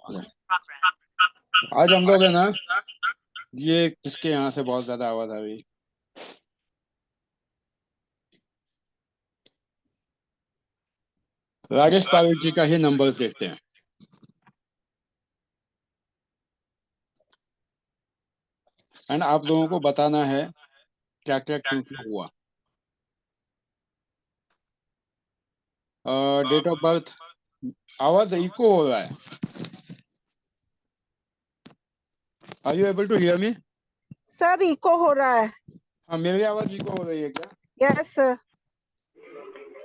आज हम लोग है ना, ये किसके यहाँ से बहुत ज्यादा आवाज आ रही। राजेश पारिक जी का ही नंबर देखते हैं एंड आप लोगों को बताना है क्या क्या क्यों क्यों हुआ। Date of birth. आवाज इको हो रहा है। Are you able to hear me? Sir eco हो रहा है। हाँ, मेरी आवाज इको हो रही है क्या? Yes sir.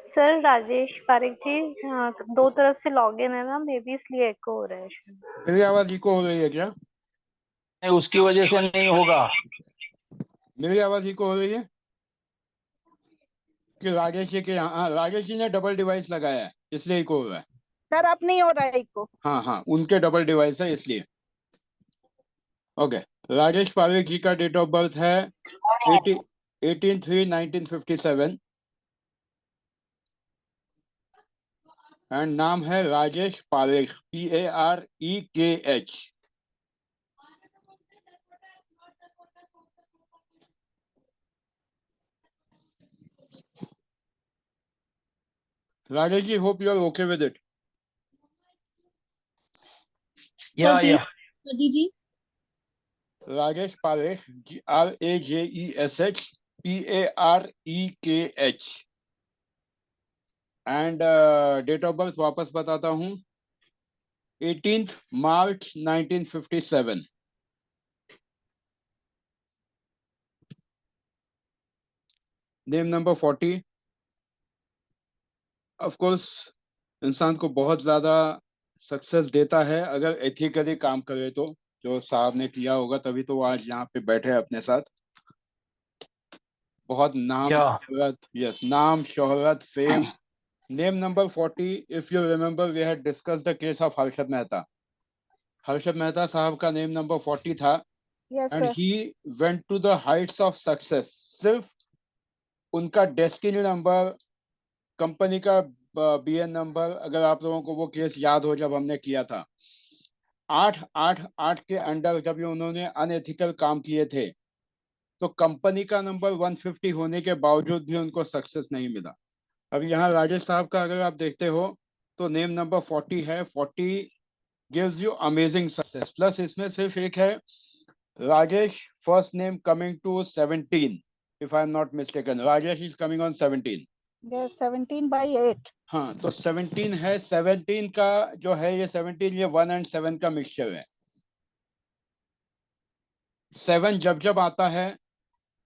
Sir Rajesh Pareek ji, दो तरफ से लॉगिन है ना, मे बी इसलिए एको हो रहा है शायद। मेरी आवाज इको हो रही है क्या? नहीं, उसकी वजह से नहीं होगा। मेरी आवाज इको हो रही है कि राजेश जी के यहाँ? हाँ, राजेश जी ने डबल डिवाइस लगाया है इसलिए इको हो रहा है। सर अब नहीं हो रहा है इको। हाँ हाँ, उनके डबल डिवाइस है इसलिए। ओके। राजेश पारिक जी का डेट ऑफ बर्थ है 18/3/1957 एंड नाम है Rajesh Parekh, PAREKH। Rajesh ji, hope you are okay with it. या दीजिए। Rajesh Parekh, RAJESH PAREKH and date of birth वापस बताता हूँ, 18 March 1957। Name number 40। Of course इंसान को बहुत ज़्यादा सक्सेस देता है अगर एथिकली काम करे तो, जो साहब ने किया होगा तभी तो वो आज यहाँ पे बैठे हैं अपने साथ। बहुत नाम या शोहरत, यस, नाम शोहरत, fame. Name number 40, if you remember we had discuss the case of Harshad Mehta. Harshad Mehta साहब का नेम नंबर 40 था yes and sir. He went to the heights of success. सिर्फ उनका डेस्टिनी नंबर, कंपनी का BN नंबर, अगर आप लोगों को वो केस याद हो जब हमने किया था, 888 के अंडर जब ये उन्होंने अनएथिकल काम किए थे तो कंपनी का नंबर 150 होने के बावजूद भी उनको सक्सेस नहीं मिला। अब यहाँ राजेश साहब का अगर आप देखते हो तो नेम नंबर 40 है। 40 gives you amazing success, plus इसमें सिर्फ एक है Rajesh, first name coming to 17, if I am not mistaken, Rajesh is coming on 17। Yes 17/8। हाँ, तो 17 है। 17 का जो है, ये 17, ये 1 एंड 7 का मिक्सचर है। 7 जब जब आता है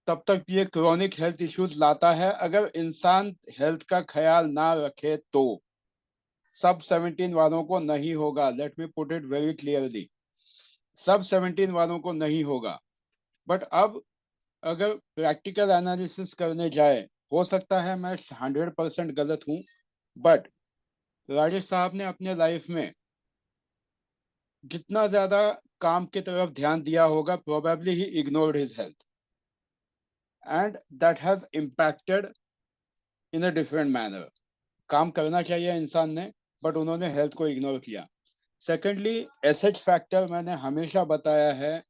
तब तक ये क्रोनिक हेल्थ इश्यूज लाता है अगर इंसान हेल्थ का ख्याल ना रखे तो। सब 17 वालों को नहीं होगा, let me put it very clearly, सब 17 वालों को नहीं होगा। बट अब अगर प्रैक्टिकल एनालिसिस करने जाए, हो सकता है मैं 100% गलत हूँ, बट राजेश साहब ने अपने लाइफ में जितना ज्यादा काम की तरफ ध्यान दिया होगा, probably he ignored his health and that has impacted in a different manner. काम करना चाहिए इंसान ने, बट उन्होंने हेल्थ को इग्नोर किया। सेकेंडली, एसएच फैक्टर मैंने हमेशा बताया है,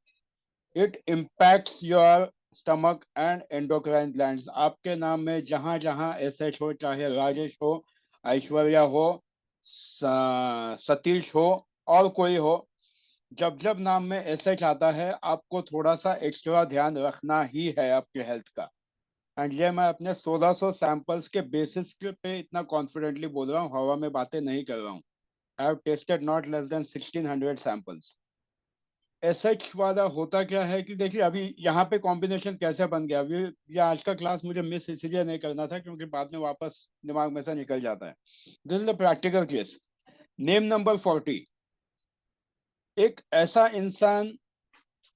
it impacts your stomach and endocrine glands. आपके नाम में जहां जहां एसएच हो, चाहे राजेश हो, ऐश्वर्या हो, सतीश हो और कोई हो, जब जब नाम में एसएच आता है आपको थोड़ा सा एक्स्ट्रा ध्यान रखना ही है आपके हेल्थ का। एंड ये मैं अपने 1600 सैंपल्स के बेसिस पे इतना कॉन्फिडेंटली बोल रहा हूँ, हवा में बातें नहीं कर रहा हूँ। I have tested not less than 1600 samples. SH वाला होता क्या है कि देखिए, अभी यहाँ पे कॉम्बिनेशन कैसे बन गया, अभी ये आज का क्लास मुझे मिस इसलिए नहीं करना था क्योंकि बाद में वापस दिमाग में से निकल जाता है। This is the practical case. Name number 40 एक ऐसा इंसान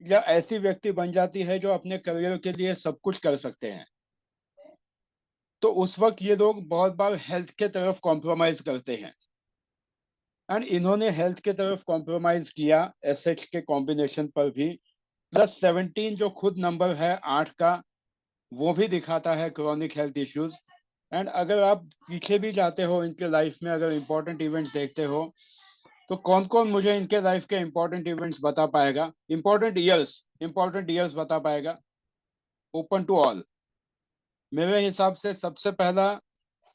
या ऐसी व्यक्ति बन जाती है जो अपने करियर के लिए सब कुछ कर सकते हैं। तो उस वक्त ये लोग बहुत बार हेल्थ के तरफ कॉम्प्रोमाइज करते हैं एंड इन्होंने हेल्थ के तरफ कॉम्प्रोमाइज किया एसएच के कॉम्बिनेशन पर भी। प्लस 17 जो खुद नंबर है 8 का, वो भी दिखाता है क्रॉनिक हेल्थ इश्यूज। एंड अगर आप पीछे भी जाते हो इनके लाइफ में, अगर इंपॉर्टेंट इवेंट्स देखते हो तो कौन कौन मुझे इनके लाइफ के इंपॉर्टेंट इवेंट्स बता पाएगा, इंपॉर्टेंट ईयर्स बता पाएगा? Open to all. मेरे हिसाब से सबसे पहला,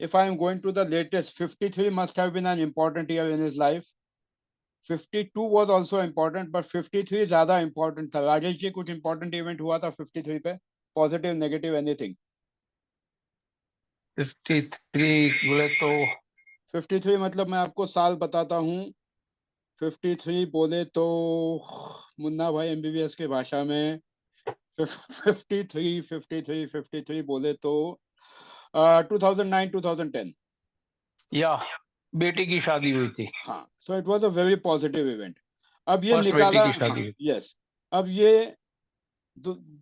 if I am going to the latest, 53 must have been an important year in his life. 52 was also important, but 53 ज्यादा important था। राजेश जी, कुछ important event हुआ था 53 पे? Positive, negative, anything? 53 बोले तो 53 मतलब मैं आपको साल बताता हूँ। 53 बोले तो मुन्ना भाई एमबीबीएस के भाषा में 53 बोले तो 2009 2010। या बेटी की शादी हुई थी, हाँ, so it was a very positive event. अब ये फर्स्ट निकाला, बेटी की शादी हुई। यस। अब ये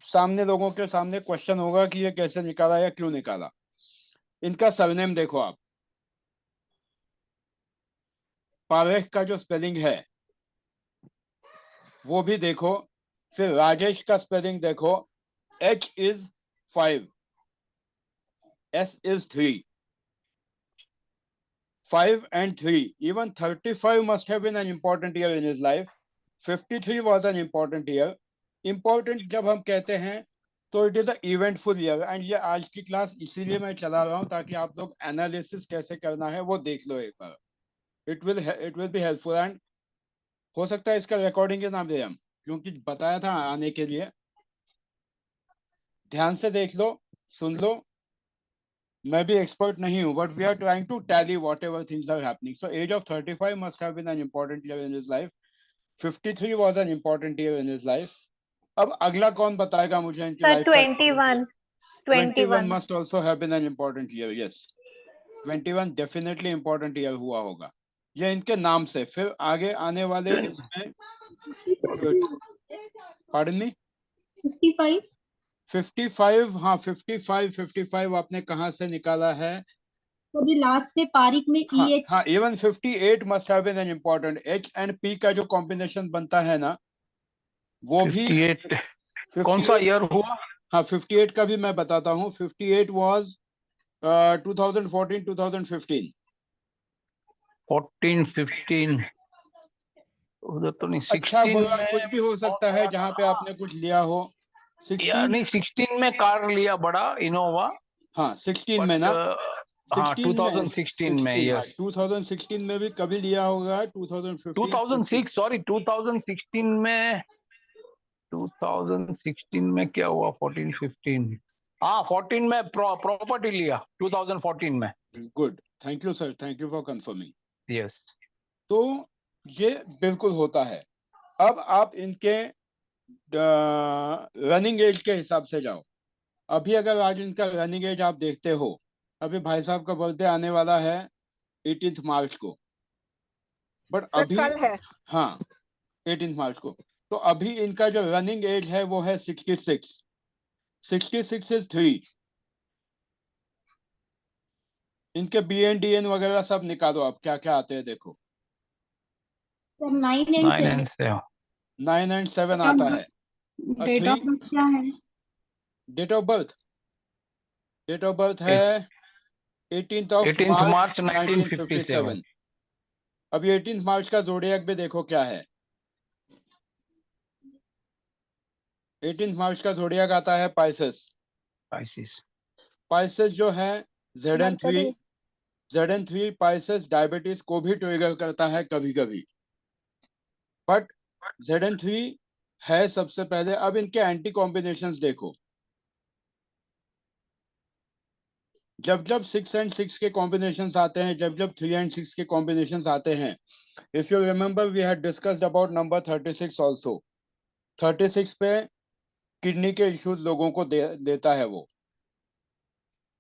सामने लोगों के सामने क्वेश्चन होगा कि ये कैसे निकाला या क्यों निकाला। इनका सरनेम देखो आप, पारेख का जो स्पेलिंग है वो भी देखो, फिर राजेश का स्पेलिंग देखो। H is 5, S is 3, 5 and 3. Even 35 must have been an important year in his life. 53 was an important year. Important जब हम कहते हैं तो it is a eventful year. And ये आज की क्लास इसीलिए मैं चला रहा हूँ ताकि आप लोग एनालिसिस कैसे करना है वो देख लो एक बार। It will be helpful. And हो सकता है इसका रिकॉर्डिंग के नाम दे हम, क्योंकि बताया था आने के लिए। ध्यान से देख लो, सुन लो। मैं भी एक्सपर्ट नहीं हूँ, but we are trying to tally what ever things are happening. So age of 35 must have been an important year in his life. 53 was an important year in his life. अब अगला कौन बताएगा मुझे इनकी sir life का? 21 must also have been an important year. Yes, 21 definitely important year हुआ होगा ये इनके नाम से। फिर आगे आने वाले इसमें पार्डन मी 55 55। हाँ, 55 आपने कहाँ से निकाला है? तो भी लास्ट में पारिक में हाँ, EH हाँ, even 58 must have been an important. H and P का जो कॉम्बिनेशन बनता है ना, वो भी 58 कौन सा ईयर हुआ? हाँ, 58 का भी मैं बताता हूँ। 58 वाज 2014 2015। 14-15 उधर तो नहीं। अच्छा 16 बुरा में कुछ भी हो सकता है जहाँ पे आपने कुछ लिया हो। या 16, नहीं, 16 में कार लिया बड़ा इनोवा। हाँ 16 में ना, हाँ 16 में, 2016 में, हाँ, यस 2016 में भी कभी लिया होगा। 2015 2006 सॉरी 2016 में। 2016 में क्या हुआ? 14-15 हाँ 14 में प्रॉपर्टी लिया 2014 में। Good, thank you sir, thank you for confirming. Yes तो ये बिल्कुल होता है। अब आप इनके रनिंग एज के हिसाब से जाओ। अभी अगर आज इनका रनिंग एज आप देखते हो, अभी भाई साहब का बर्थडे आने वाला है 18 मार्च को, बट सर अभी, कल है। हाँ 18 मार्च को, तो अभी इनका जो रनिंग एज है वो है 66। 66 इज 3। इनके BN DN वगैरह सब निकालो आप, क्या क्या आते हैं देखो। सर 9 and 9 7 and 7 9 and 7 आता है। डेट ऑफ बर्थ क्या है? Date of birth, date of birth है 18th मार्च मार्च 1957। 1957। अब ये 18 मार्च का जोडिएक भी देखो क्या है। 18 मार्च का जोडिएक आता है पाइसेस। पाइसेस जो है मरकरी। ZN3 पाइसेस डायबिटीज को भी ट्रिगर करता है कभी कभी, बट ZN3 है सबसे पहले। अब इनके एंटी कॉम्बिनेशंस देखो। जब जब 6 and 6 के कॉम्बिनेशंस आते हैं, जब जब 3 and 6 के कॉम्बिनेशंस आते हैं, if you remember we had discussed about number 36 also. 36 पे किडनी के इश्यूज लोगों को देता है वो।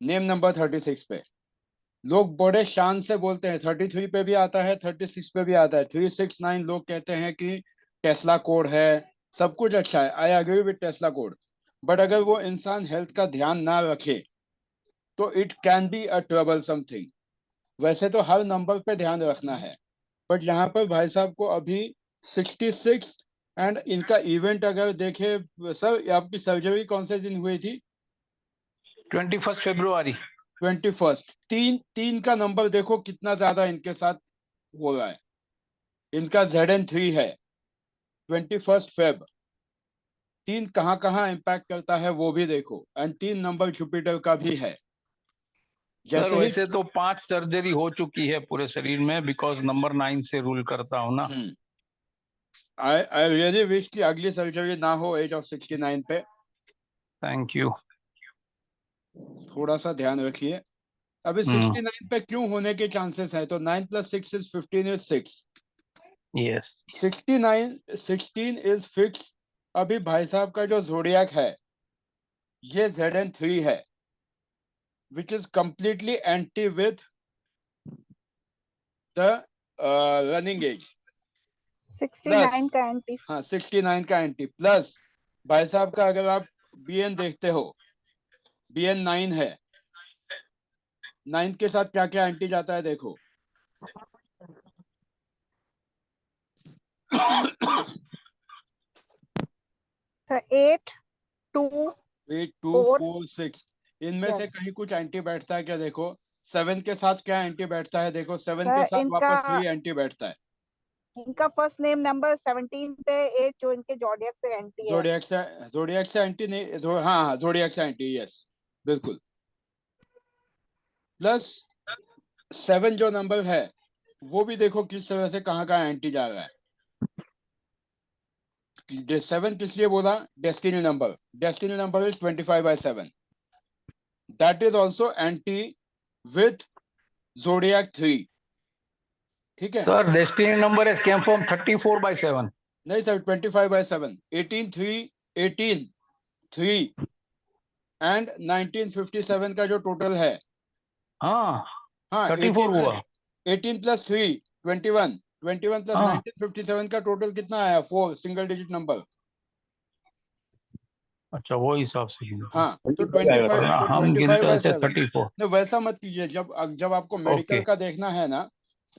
नेम नंबर 36 पे लोग बड़े शान से बोलते हैं। 33 पे भी आता है, 36 पे भी आता है। 369 लोग कहते हैं कि टेस्ला कोड है, सब कुछ अच्छा है। I agree with Tesla code, but अगर वो इंसान हेल्थ का ध्यान ना रखे तो it can be a trouble something. वैसे तो हर नंबर पे ध्यान रखना है, बट यहाँ पर भाई साहब को अभी 66। एंड इनका इवेंट अगर देखे सर, आपकी सर्जरी कौन से दिन हुई थी? 21 फरवरी। 21। 3 का नंबर देखो कितना ज्यादा इनके साथ हो रहा है। इनका ZN3 है 21 फेब। 3 कहाँ कहाँ इम्पैक्ट करता है वो भी देखो, एंड 3 नंबर जुपिटर का भी है। सर जैसे ही वैसे तो 5 सर्जरी हो चुकी है पूरे शरीर में, बिकॉज नंबर 9 से रूल करता हूँ ना। आई रियली विश कि अगली सर्जरी ना हो एज ऑफ 69 पे। Thank you. थोड़ा सा ध्यान रखिए। अभी 69 पे क्यों होने के चांसेस है, तो 9 + 6 = 15 इज 6। Yes 16 is fix. अभी भाई साहब का जो जोडियक है ये ZN3 है, which is completely anti with the running age. 69 का एंटी। हाँ 69 का एंटी प्लस भाई साहब का अगर आप BN देखते हो, BN 9 है। 9 के साथ क्या क्या एंटी जाता है देखो। सर 8 2 8 2 4 4 6 इनमें से यस कहीं कुछ एंटी बैठता है क्या देखो। 7 के साथ क्या एंटी बैठता है देखो, 7 के सर साथ इनका वापस 3 एंटी बैठता है। इनका फर्स्ट नेम नंबर 17 पे 8 जो इनके जोडियक से एंटी है। जोडियक से एंटी नहीं हाँ हाँ जोडियक से एंटी, यस बिल्कुल। प्लस 7 जो नंबर है वो भी देखो किस तरह से कहाँ कहाँ एंटी जा रहा है। 7 किस लिए बोला, destiny number is 25/7, that is also anti with zodiac 3। ठीक है sir, destiny number is came from 34/7। नहीं सर, 25/7, 18 3 18 3 एंड 1957 का जो टोटल है। हाँ हाँ 34 हुआ। 18 + 3 21, 21 + हाँ 1957 का टोटल कितना आया, 4 सिंगल डिजिट नंबर। अच्छा, वो हिसाब से ही होगा। हाँ तो 25 वरना तो हम गिनते ऐसे 25/7। 34। नहीं वैसा मत कीजिए, जब आपको मेडिकल ओके का देखना है ना,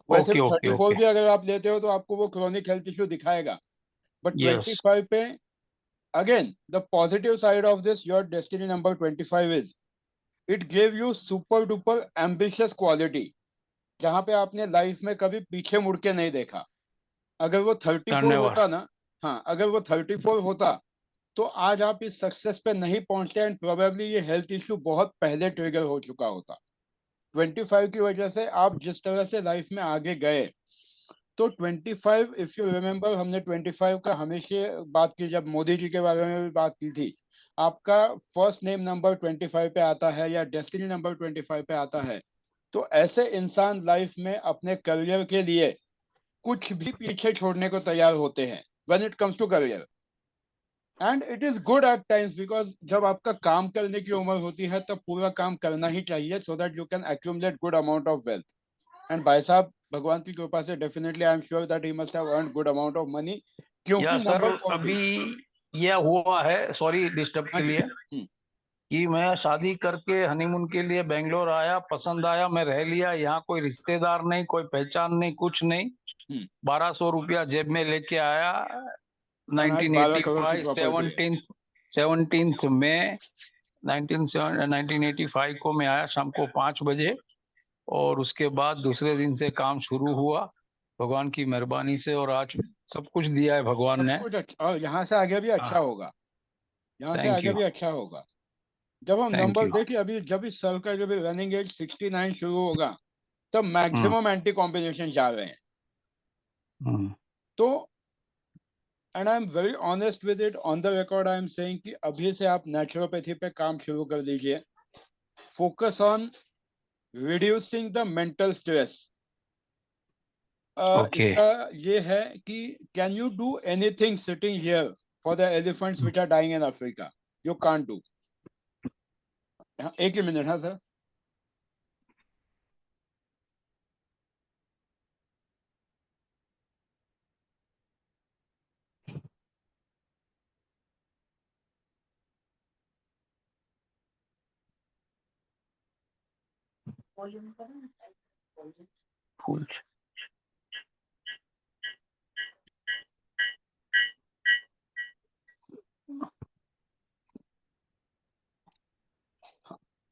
वैसे ओके भी ओके 34 ओके। भी अगर आप लेते हो तो आपको वो क्रोनिक हेल्थ इश्यू दिखाएगा। बट यस 25 पे again the positive side of this, your destiny number 25 is it give you super duper ambitious quality, जहां पे आपने लाइफ में कभी पीछे मुड़ के नहीं देखा। अगर वो 34 धन्यवाद। होता ना, हाँ अगर वो 34 होता तो आज आप इस सक्सेस पे नहीं पहुंचते, एंड प्रोबेबली ये हेल्थ इश्यू बहुत पहले ट्रिगर हो चुका होता। 25 की वजह से आप जिस तरह से लाइफ में आगे गए, तो 25, इफ यू रिमेम्बर हमने 25 का हमेशा बात की, जब मोदी जी के बारे में भी बात की थी। आपका फर्स्ट नेम नंबर 25 पे आता है या डेस्टिनी नंबर 25 पे आता है, तो ऐसे इंसान लाइफ में अपने करियर के लिए कुछ भी पीछे छोड़ने को तैयार होते हैं when it comes to career. And it is good at times, because जब आपका काम करने की उम्र होती है तब पूरा काम करना ही चाहिए, so that you can accumulate good amount of wealth. And भाई साहब भगवान की कृपा से definitely I am sure that he must have earned good amount of money, या क्योंकि सर, नंबर अभी 14। यह हुआ है, सॉरी डिस्टर्ब हाँ के जी। लिए, कि मैं शादी करके हनीमून के लिए बेंगलोर आया, पसंद आया, मैं रह लिया। यहाँ कोई रिश्तेदार नहीं, कोई पहचान नहीं, कुछ नहीं। 1200 रुपया जेब में लेके आया। 12 करोड़ की 1985 प्रॉपर्टी है। 17 में 1985 को मैं आया शाम को 5 बजे। और उसके बाद दूसरे दिन से काम शुरू हुआ भगवान की मेहरबानी से, और आज सब कुछ दिया है भगवान सब ने। कुछ अच्छा, और यहाँ से आगे भी अच्छा हाँ, होगा। यहाँ से थैंक आगे यू भी अच्छा होगा। जब हम थैंक नंबर यू। देखिए, अभी जब इस साल का जब रनिंग एज 69 शुरू होगा, तब हम्म मैक्सिमम एंटी कॉम्बिनेशन जा रहे हैं। हम्म तो and I am very honest with it, on the record I am saying कि अभी से आप नेचुरोपैथी पे काम शुरू कर दीजिए। Focus on reducing the mental stress. Okay. इसका ये है कि can you do anything sitting here for the elephants which are dying in Africa? You can't do. एक ही मिनट, हाँ सर। फूल।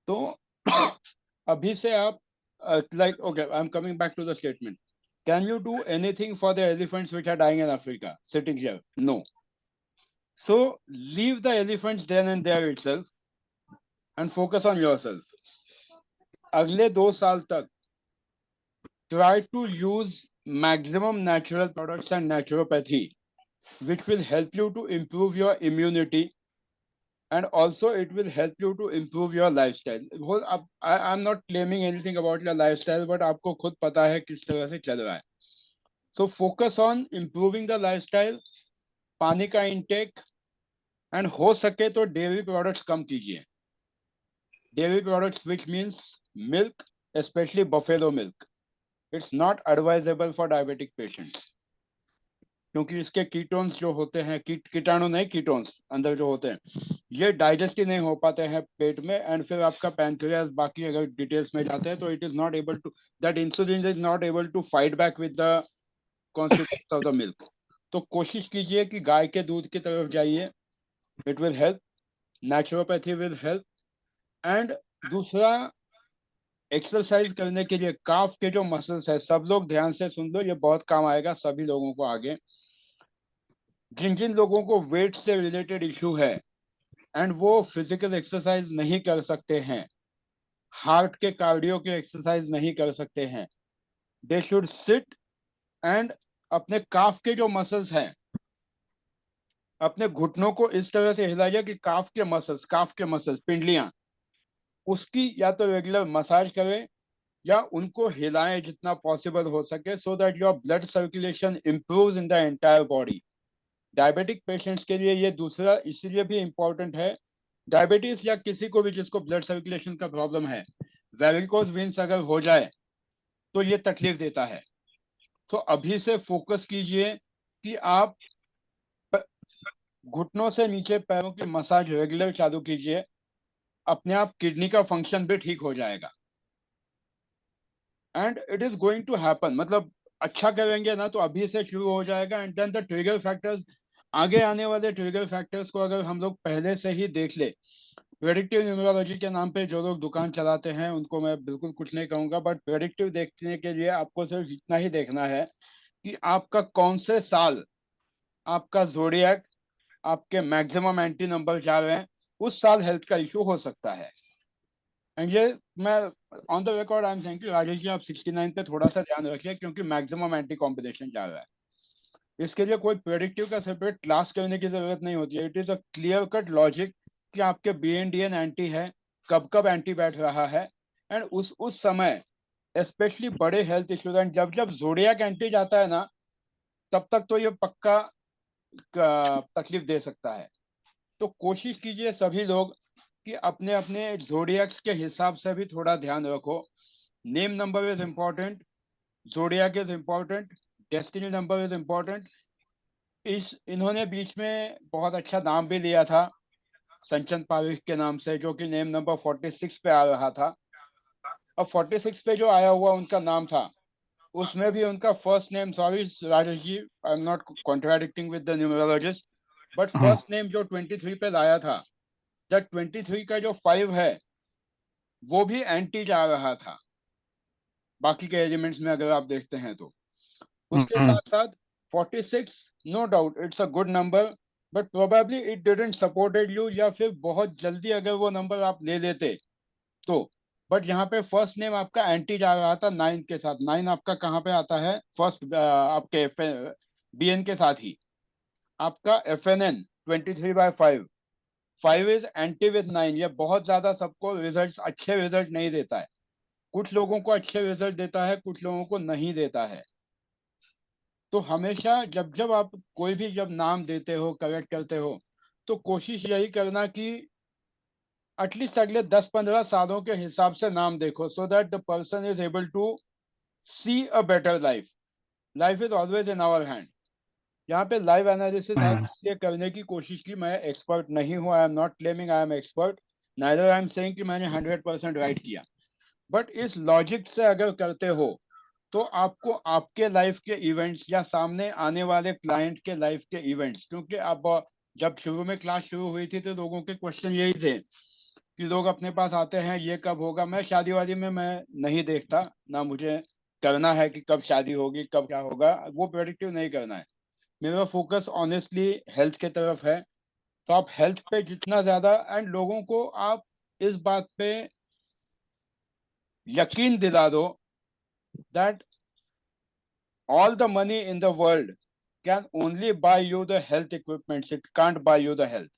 तो अभी से आप like okay, I am coming back to the statement. Can you do anything for the elephants which are dying in Africa? Sitting here, no. So leave the elephants then and there itself and focus on yourself. अगले 2 साल तक try to use maximum natural products and naturopathy, which will help you to improve your immunity, and also it will help you to improve your lifestyle. I'm not claiming anything about your lifestyle, but आपको खुद पता है किस तरह से चल रहा है. So focus on improving the lifestyle, पानी का intake, and हो सके तो dairy products कम कीजिए. Dairy products, which means milk, especially buffalo milk. It's not advisable for diabetic patients. क्योंकि इसके कीटोन्स जो होते हैं, कीटाणु नहीं, कीटोन्स अंदर जो होते हैं, ये डाइजेस्ट ही नहीं हो पाते हैं पेट में, एंड फिर आपका पैनक्रियास, बाकी अगर डिटेल्स में जाते हैं तो it is not able to, that insulin is not able to fight back with the consequence of the milk. तो कोशिश कीजिए कि गाय के दूध की तरफ जाइए, it will help, naturopathy will help. And दूसरा, एक्सरसाइज करने के लिए काफ के जो मसल्स है, सब लोग ध्यान से सुन लो, ये बहुत काम आएगा सभी लोगों को आगे. जिन जिन लोगों को वेट से रिलेटेड इशू है एंड वो फिजिकल एक्सरसाइज नहीं कर सकते हैं, हार्ट के कार्डियो के एक्सरसाइज नहीं कर सकते हैं, दे शुड सिट एंड अपने काफ के जो मसल्स हैं, अपने घुटनों को इस तरह से हिलाइए कि काफ के मसल्स पिंडलियां, उसकी या तो रेगुलर मसाज करें या उनको हिलाएं जितना पॉसिबल हो सके, so that your blood circulation improves in the entire body. Diabetic patients के लिए ये दूसरा इसीलिए भी इम्पोर्टेंट है, डायबिटीज या किसी को भी जिसको ब्लड सर्कुलेशन का प्रॉब्लम है, वेरिकोज वेन्स अगर हो जाए तो ये तकलीफ देता है. तो अभी से फोकस कीजिए कि आप घुटनों से नीचे पैरों की मसाज रेगुलर चालू कीजिए, अपने आप किडनी का फंक्शन भी ठीक हो जाएगा. And it is going to happen, मतलब अच्छा करेंगे ना तो अभी से शुरू हो जाएगा. And then the trigger factors, आगे आने वाले ट्रिगर फैक्टर्स को अगर हम लोग पहले से ही देख ले, प्रेडिक्टिव न्यूमरोलॉजी के नाम पे जो लोग दुकान चलाते हैं उनको मैं बिल्कुल कुछ नहीं कहूंगा, बट प्रेडिक्टिव देखने के लिए आपको सिर्फ इतना ही देखना है कि आपका कौन से साल आपका ज़ोडिएक, आपके मैक्सिमम एंटी नंबर जा रहे हैं, उस साल हेल्थ का इशू हो सकता है. एंड ये मैं on the record I am saying कि राजेश जी आप 69 पे थोड़ा सा ध्यान रखिए, क्योंकि मैक्सिमम एंटी कॉम्बिनेशन जा रहा है. इसके लिए कोई प्रेडिक्टिव का सेपरेट क्लास करने की जरूरत नहीं होती है. It is a clear cut logic कि आपके BNDN एंटी है, कब कब एंटी बैठ रहा है, एंड उस समय स्पेशली बड़े हेल्थ इश्यूज, एंड जब जब ज़ोडिएक एंटी जाता है ना, तब तक तो ये पक्का तकलीफ दे सकता है. तो कोशिश कीजिए सभी लोग कि अपने अपने ज़ोडिएक्स के हिसाब से भी थोड़ा ध्यान रखो. Name number is important, zodiac is important, destiny number is important. इन्होंने बीच में बहुत अच्छा नाम भी लिया था संचन पारिक के नाम से, जो कि नेम नंबर 46 पे आ रहा था. अब 46 पे जो आया हुआ उनका नाम था, उसमें भी उनका first name, sorry Rajesh ji, I am not contradicting with the numerologist, but first name जो 23 पे लाया था, द 23 का जो 5 है वो भी एंटी जा रहा था बाकी के एलिमेंट्स में अगर आप देखते हैं तो. उसके साथ साथ 46, no doubt it's a good number, but probably it didn't supported you, या फिर बहुत जल्दी अगर वो नंबर आप ले लेते तो. बट यहाँ पे फर्स्ट नेम आपका एंटी जा रहा था 9 के साथ. 9 आपका कहाँ पे आता है? फर्स्ट आपके BN के साथ ही. आपका FNN 23/5, 5 इज एंटी विद 9. ये बहुत ज्यादा सबको रिजल्ट, अच्छे रिजल्ट नहीं देता है. कुछ लोगों को अच्छे रिजल्ट देता है, कुछ लोगों को नहीं देता है. तो हमेशा जब जब आप कोई भी जब नाम देते हो, करेक्ट करते हो, तो कोशिश यही करना कि एटलीस्ट अगले 10-15 सालों के हिसाब से नाम देखो, so that the person is able to see a better life. Life is always in our hand. यहाँ पे लाइव एनालिसिस इसलिए करने की कोशिश की, मैं एक्सपर्ट नहीं हूँ, आई am not claiming I am expert, neither I am saying कि मैंने 100% राइट किया, बट इस लॉजिक से अगर करते हो तो आपको आपके लाइफ के इवेंट्स या सामने आने वाले क्लाइंट के लाइफ के इवेंट्स, क्योंकि अब जब शुरू में क्लास शुरू हुई थी तो लोगों के क्वेश्चन यही थे कि लोग अपने पास आते हैं ये कब होगा. मैं शादी वादी में मैं नहीं देखता, ना मुझे करना है कि कब शादी होगी, कब क्या होगा, वो प्रेडिक्टिव नहीं करना है। मेरा फोकस ऑनेस्टली हेल्थ के तरफ है। तो आप हेल्थ पे जितना ज्यादा, एंड लोगों को आप इस बात पे यकीन दिला दो that all the money in the world can only buy you the health equipments, it can't buy you the health।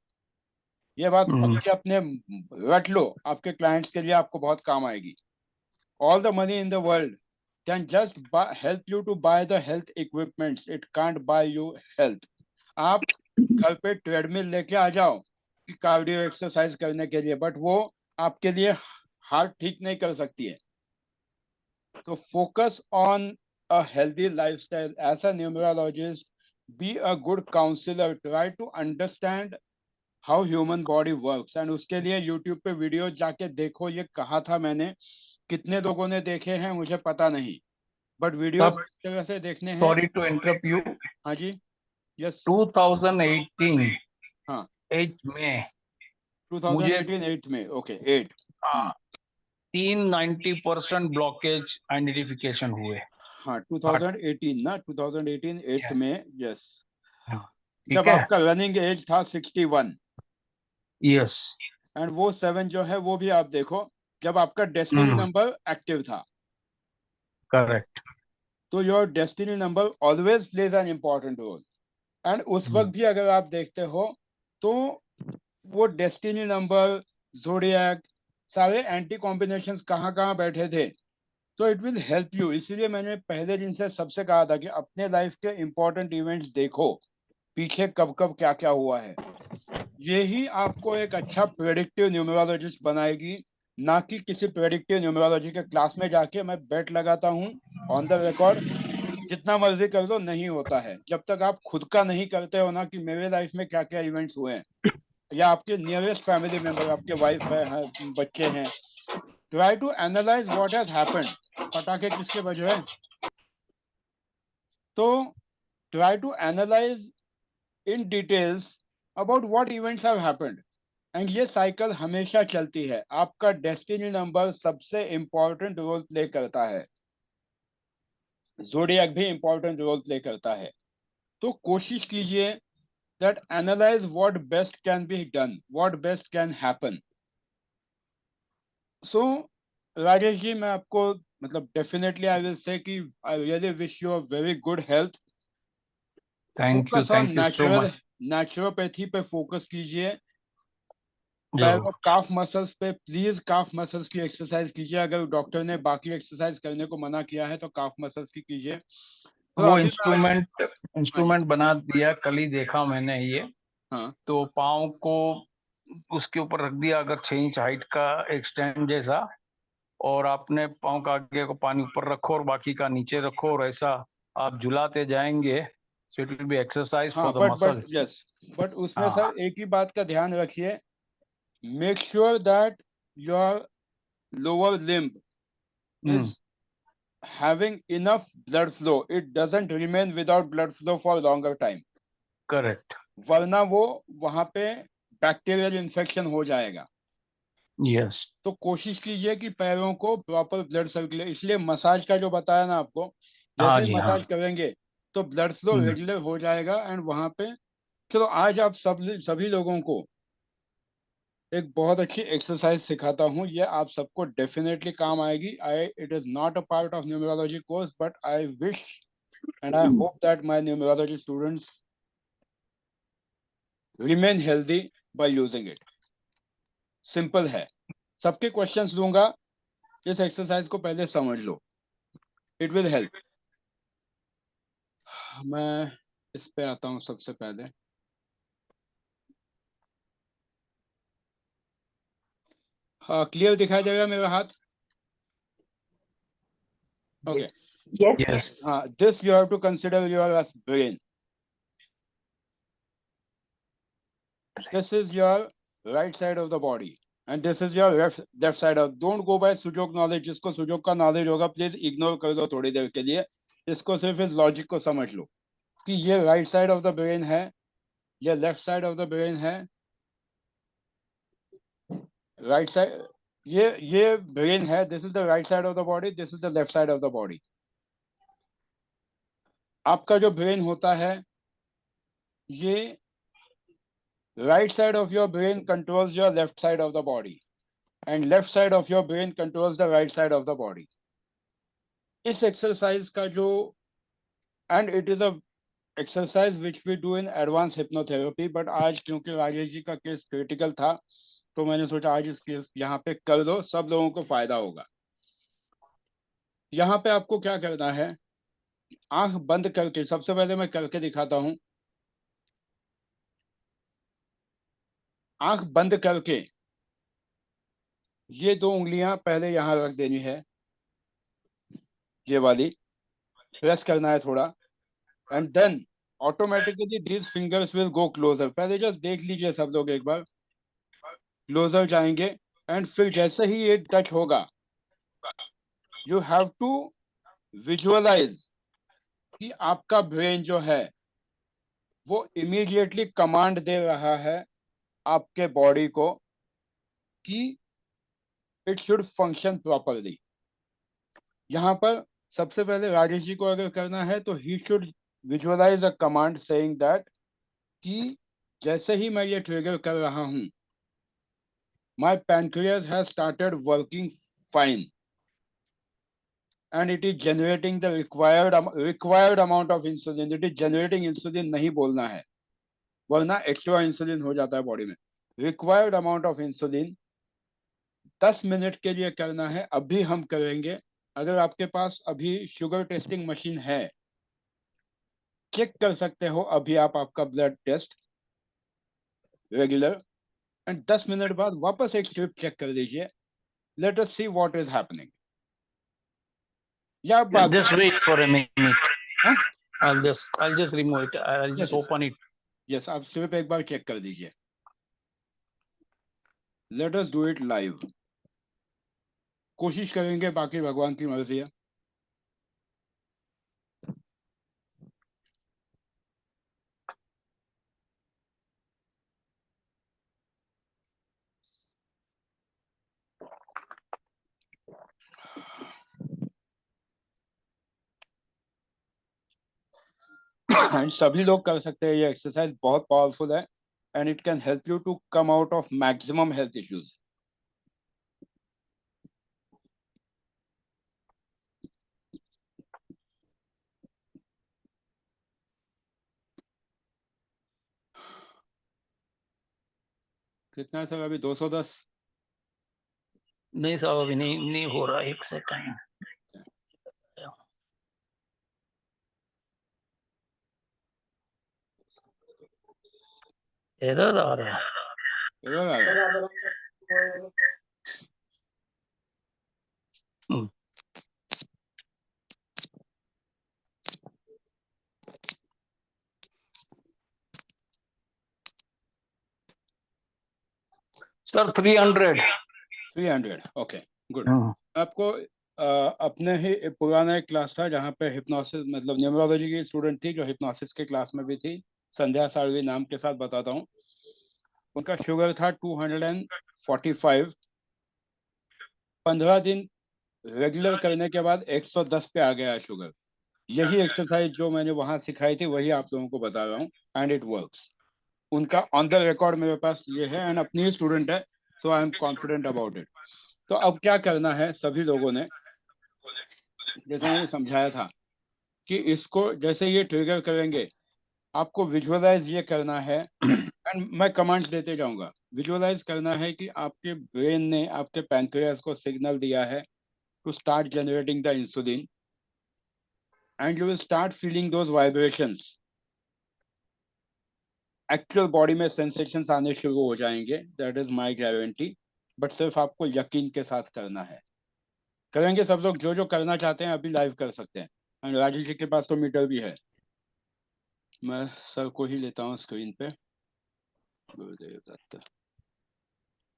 ये बात पक्की अपने रट लो, आपके क्लाइंट्स के लिए आपको बहुत काम आएगी। all the money in the world can just help you to buy the health equipments, it can't buy you health। आप घर पे ट्रेडमिल लेके आ जाओ कि कार्डियो एक्सरसाइज करने के लिए, बट वो आपके लिए हार्ट ठीक नहीं कर सकती है। So focus on a healthy lifestyle. As a numerologist, be a good counselor. Try to understand how human body works. And उसके लिए YouTube पे वीडियो जाके देखो। ये कहा था मैंने, कितने लोगों ने देखे हैं मुझे पता नहीं, बट वीडियो इस तरह से देखने हैं। Sorry to interrupt you. हाँ जी, यस। 2018 हाँ 8 में 2018 8 में, ओके 8। 390% ब्लॉकेज आइडेंटिफिकेशन हुए। हाँ 2018 ना, 2018 8 में, यस। ठीक जब है, आपका रनिंग एज था 61। यस, एंड वो 7 जो है वो भी आप देखो जब आपका डेस्टिनी नंबर एक्टिव था। करेक्ट। तो your destiny number always plays an important role. And उस वक्त भी अगर आप देखते हो तो वो डेस्टिनी नंबर, ज़ोडिएक, सारे एंटी कॉम्बिनेशंस कहाँ कहाँ बैठे थे। तो इट विल हेल्प यू। इसीलिए मैंने पहले दिन से सबसे कहा था कि अपने लाइफ के इंपॉर्टेंट इवेंट्स देखो, पीछे कब कब क्या क्या हुआ है। यही आपको एक अच्छा प्रेडिक्टिव न्यूमरोलॉजिस्ट बनाएगी, ना कि किसी प्रेडिक्टिव न्यूमरोलॉजी के क्लास में जाके मैं बेट लगाता हूँ ऑन द रिकॉर्ड, जितना मर्जी कर लो, नहीं होता है जब तक आप खुद का नहीं करते हो ना कि मेरे लाइफ में क्या क्या इवेंट्स हुए हैं, या आपके नियरेस्ट फैमिली मेंबर, आपके वाइफ है, बच्चे हैं। Try to analyze what has happened. पटाखे किसके बज रहे हैं? तो try to analyze in details about what events have happened. And ये साइकिल हमेशा चलती है। आपका डेस्टिनी नंबर सबसे इंपॉर्टेंट रोल प्ले करता है, ज़ोडिएक भी इंपॉर्टेंट रोल प्ले करता है। तो कोशिश कीजिए that analyze what best can be done, what best can happen। So Rajesh ji, मैं आपको मतलब डेफिनेटली आई विल से कि I really wish you a very good health. Thank you, focus on thank you so much. Naturopathy पे focus कीजिए। पैरों काफ muscles पे please calf muscles की exercise कीजिए। अगर डॉक्टर ने बाकी एक्सरसाइज करने को मना किया है तो काफ मसल्स की कीजिए। तो वो अभी इंस्ट्रूमेंट बना दिया, कल ही देखा मैंने ये। हाँ तो पाँव को उसके ऊपर रख दिया, अगर 6 इंच हाइट का एक स्टैंड जैसा, और आपने पाँव का आगे को पानी ऊपर रखो और बाकी का नीचे रखो, और ऐसा आप झुलाते जाएंगे। So it will be exercise हाँ, for the muscle. Yes, but उसमें सर एक ही बात का ध्यान रखिए, make sure that your lower limb is having enough blood flow, it doesn't remain without blood flow for longer time। Correct, वरना वो वहां पे बैक्टीरियल इन्फेक्शन हो जाएगा। यस। तो कोशिश कीजिए कि पैरों को प्रॉपर ब्लड सर्कुलेट, इसलिए मसाज का जो बताया ना आपको, हाँ जैसे ही जी, हाँ। मसाज करेंगे तो ब्लड फ्लो रेगुलर हो जाएगा। एंड वहां पे चलो आज आप सभी लोगों को एक बहुत अच्छी एक्सरसाइज सिखाता हूँ, ये आप सबको डेफिनेटली काम आएगी। It is not a part of numerology course, but I wish and I hope that my numerology students remain healthy by using it. Simple है। सबके क्वेश्चंस दूंगा, इस एक्सरसाइज को पहले समझ लो, इट विल हेल्प। मैं इस पे आता हूँ सबसे पहले। हाँ, क्लियर दिखाई देगा मेरा हाथ? Okay. Yes. This you have to consider your as brain. This is your right side of the body, and this is your left side of. Don't go by सुजोग knowledge। जिसको सुजोग का नॉलेज होगा please ignore कर दो थोड़ी देर के लिए। इसको सिर्फ इस लॉजिक को समझ लो कि ये right side of the brain है, ये left side of the brain है। राइट साइड, ये ब्रेन है, this is the right side of the body, this is the left side of the body. आपका जो ब्रेन होता है, ये right side of your brain controls your left side of the body and left side of your brain controls the right side of the body. इस exercise का जो and it is a exercise which we do in advance hypnotherapy, but आज क्योंकि राजेश जी का case critical था तो मैंने सोचा आज इस केस यहाँ पे कर दो, सब लोगों को फायदा होगा. यहाँ पे आपको क्या करना है, आंख बंद करके, सबसे पहले मैं करके दिखाता हूं. आंख बंद करके ये 2 उंगलियां पहले यहां रख देनी है, ये वाली प्रेस करना है थोड़ा, and then automatically these fingers will go closer. पहले जस्ट देख लीजिए सब लोग एक बार, क्लोजर जाएंगे एंड फिर जैसे ही ये टच होगा यू हैव टू विजुअलाइज कि आपका ब्रेन जो है वो इमीडिएटली कमांड दे रहा है आपके बॉडी को कि इट शुड फंक्शन प्रॉपरली. यहाँ पर सबसे पहले राजेश जी को अगर करना है तो he should visualize a command saying that कि जैसे ही मैं ये ट्रिगर कर रहा हूं, my pancreas has started working fine and it is generating the required amount of insulin. It is generating insulin नहीं बोलना है, वरना एक्स्ट्रा इंसुलिन हो जाता है बॉडी में. Required amount of insulin 10 minute के लिए करना है. अभी हम करेंगे. अगर आपके पास अभी शुगर टेस्टिंग मशीन है, चेक कर सकते हो अभी आप आपका blood test regular, and 10 minute बाद वापस एक स्ट्रिप चेक कर लीजिए. Let us see what is happening. या बात Just wait for a minute. हाँ? I'll just remove it. I'll just Yes, open it. Yes, आप स्ट्रिप एक बार चेक कर दीजिए. Let us do it live. कोशिश करेंगे, बाकी भगवान की मर्जी है. एंड सभी लोग कर सकते हैं. ये एक्सरसाइज बहुत पावरफुल है and it can help you to come out of maximum health issues. कितना है सर अभी? 210. नहीं साहब, अभी नहीं हो रहा. एक सेकंड. एरर आ रहा है. एरर आ रहा है. सर 300. 300. Okay, good. आपको अपने ही पुराना एक क्लास था जहाँ पे हिप्नोसिस, मतलब न्यूमरोलॉजी की स्टूडेंट थी जो हिप्नोसिस के क्लास में भी थी, संध्या साळवी नाम के साथ बताता हूँ. उनका शुगर था 245. 15 दिन रेगुलर करने के बाद 110 पे आ गया शुगर. यही एक्सरसाइज जो मैंने वहां सिखाई थी वही आप लोगों को बता रहा हूँ एंड इट वर्क्स. उनका ऑन द रिकॉर्ड मेरे पास ये है एंड अपनी ही स्टूडेंट है, so I am confident about it. तो अब क्या करना है सभी लोगों ने, जैसे मैंने समझाया था कि इसको जैसे ये ट्रिगर करेंगे आपको विजुअलाइज ये करना है एंड मैं कमांड्स देते जाऊंगा. विजुअलाइज करना है कि आपके ब्रेन ने आपके पैनक्रियास को सिग्नल दिया है to start generating the insulin and you will start feeling those vibrations. Actual body में सेंसेशंस आने शुरू हो जाएंगे, that is my guarantee. But सिर्फ आपको यकीन के साथ करना है. करेंगे सब लोग, जो जो करना चाहते हैं अभी लाइव कर सकते हैं. एंड राजेश जी के पास तो मीटर भी है. मैं सर को ही लेता हूँ स्क्रीन पे. गुरुदेव दत्त.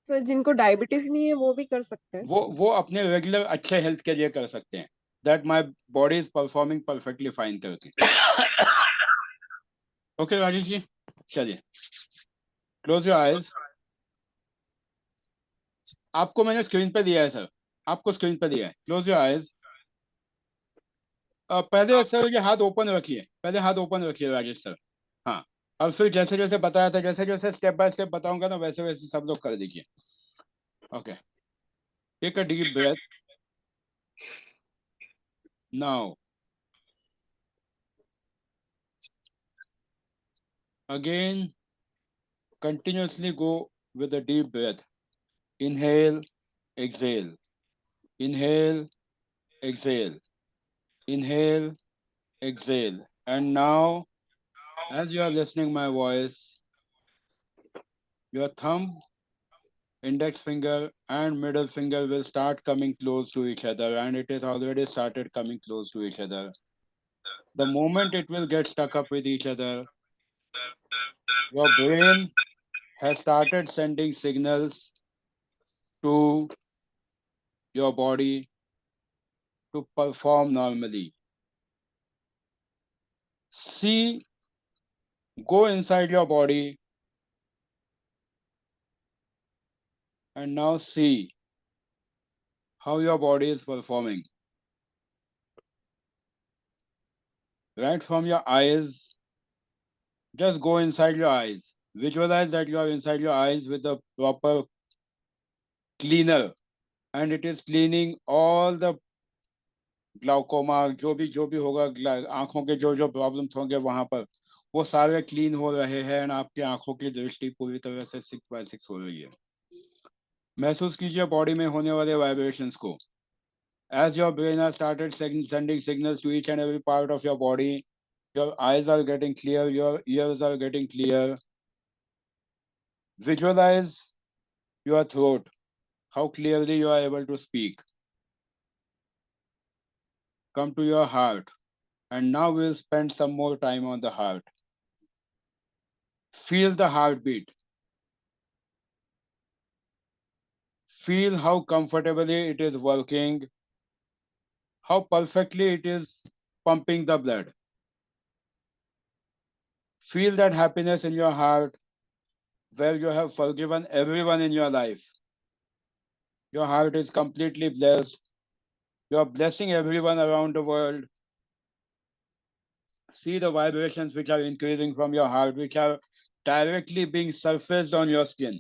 सर जिनको डायबिटीज नहीं है वो भी कर सकते हैं. वो अपने रेगुलर अच्छे हेल्थ के लिए कर सकते हैं. That my body is performing perfectly fine करके. ओके राजेश जी, चलिए क्लोज योर आईज. आपको मैंने स्क्रीन पे दिया है सर, आपको स्क्रीन पे दिया है. Close your eyes. पहले सर ये हाथ ओपन रखिए, पहले हाथ ओपन रखिए राजेश सर। हाँ, और फिर जैसे जैसे बताया था, जैसे जैसे स्टेप बाय स्टेप बताऊंगा ना, वैसे वैसे सब लोग कर दीजिए। Okay, take a deep breath now. Again, continuously go with a deep breath. Inhale, exhale. Inhale, exhale. Inhale, exhale. And now, as you are listening my voice, your thumb, index finger and middle finger will start coming close to each other, and it has already started coming close to each other. The moment it will get stuck up with each other, your brain has started sending signals to your body to perform normally. See, go inside your body and now see how your body is performing. Right from your eyes, just go inside your eyes. Visualize that you are inside your eyes with a proper cleaner, and it is cleaning all the glaucoma, जो भी होगा, आंखों के जो जो problems होंगे वहां पर, वो सारे क्लीन हो रहे हैं, एंड आपकी आंखों की दृष्टि पूरी तरह से 6/6 हो रही है। महसूस कीजिए बॉडी में होने वाले वाइब्रेशंस को। As your brain has started sending signals to each and every part of your body, your eyes are getting clear, your ears are getting clear. Visualize your throat, how clearly you are able to speak. Come to your heart, and now we'll spend some more time on the heart. Feel the heartbeat. Feel how comfortably it is working, how perfectly it is pumping the blood. Feel that happiness in your heart where you have forgiven everyone in your life. Your heart is completely blessed. You are blessing everyone around the world. See the vibrations which are increasing from your heart, which are directly being surfaced on your skin.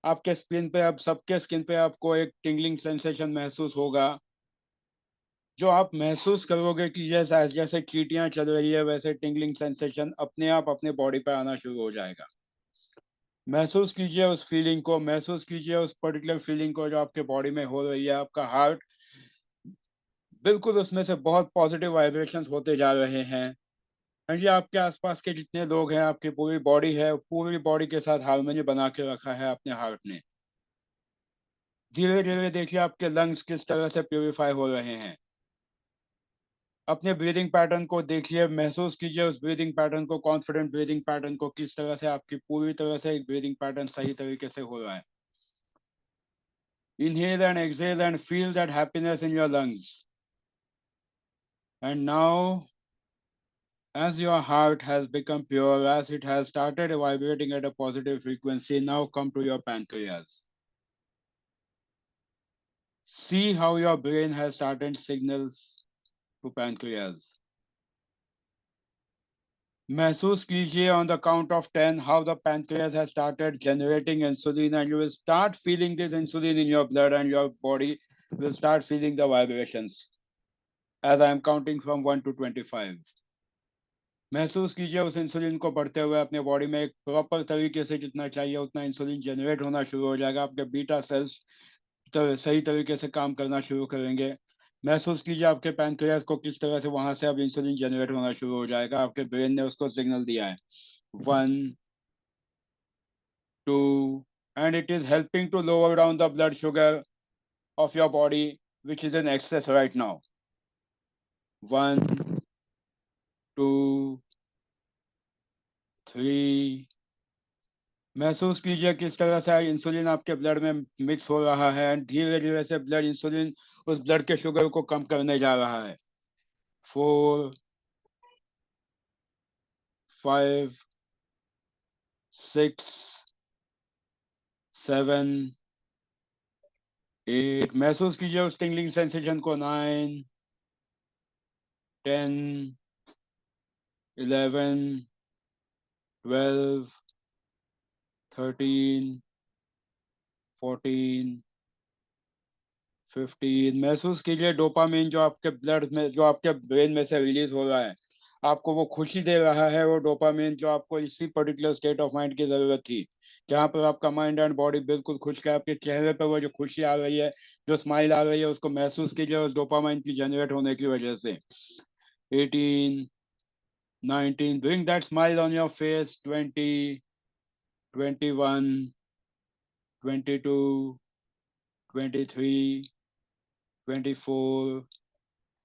आपके skin पे, अब सबके skin पे आपको एक tingling sensation महसूस होगा, जो आप महसूस करोगे कि जैसे जैसे चींटियां चल रही है, वैसे टिंगलिंग सेंसेशन अपने आप अपने बॉडी पे आना शुरू हो जाएगा। महसूस कीजिए उस फीलिंग को, महसूस कीजिए उस पर्टिकुलर फीलिंग को जो आपके बॉडी में हो रही है। आपका हार्ट बिल्कुल उसमें से बहुत पॉजिटिव वाइब्रेशंस होते जा रहे हैं। एंड ये आपके आसपास के जितने लोग हैं, आपकी पूरी बॉडी है, पूरी बॉडी के साथ हार्मनी बना के रखा है अपने हार्ट ने। धीरे धीरे देखिए आपके लंग्स किस तरह से प्यूरिफाई हो रहे हैं। अपने ब्रीदिंग पैटर्न को देखिए, महसूस कीजिए उस ब्रीदिंग पैटर्न को, कॉन्फिडेंट ब्रीदिंग पैटर्न को, किस तरह से आपकी पूरी तरह से एक ब्रीदिंग पैटर्न सही तरीके से हो रहा है। Inhale and exhale and feel that happiness in your lungs. And now, as your heart has become pure, as it has started vibrating at a positive frequency, now come to your pancreas. See how your brain has started signals to pancreas. महसूस कीजिए on the count of 10 how the pancreas has started generating insulin, and you will start feeling this insulin in your blood, and your body will start feeling the vibrations as I am counting from 1 to 25. महसूस कीजिए उस insulin को बढ़ते हुए अपने body में। एक proper तरीके से जितना चाहिए उतना इंसुलिन जनरेट होना शुरू हो जाएगा। आपके बीटा सेल्स सही तरीके से काम करना शुरू करेंगे। महसूस कीजिए आपके पैनक्रियास को किस तरह से वहां से अब इंसुलिन जनरेट होना शुरू हो जाएगा। आपके ब्रेन ने उसको सिग्नल दिया है 1, 2, and it is helping to lower down the blood sugar of your body, which is in excess right now. 1, 2, 3. महसूस कीजिए किस तरह से इंसुलिन आपके ब्लड में मिक्स हो रहा है, एंड धीरे धीरे से ब्लड इंसुलिन उस ब्लड के शुगर को कम करने जा रहा है। 4, 5, 6, 7, 8. महसूस कीजिए उस टिंगलिंग सेंसेशन को। 9, 10, 11, 12, 13, 14, 15। महसूस कीजिए डोपामिन जो आपके ब्लड में, जो आपके ब्रेन में से रिलीज हो रहा है, आपको वो खुशी दे रहा है। वो डोपामिन जो आपको इसी पर्टिकुलर स्टेट ऑफ माइंड की जरूरत थी, जहाँ पर आपका माइंड एंड बॉडी बिल्कुल खुश है। आपके चेहरे पर वो जो खुशी आ रही है, जो स्माइल आ रही है, उसको महसूस कीजिए उस डोपामाइन की जनरेट होने की वजह से। 18, 19, bring that smile on your face. 20, 21, 22, 23, 24,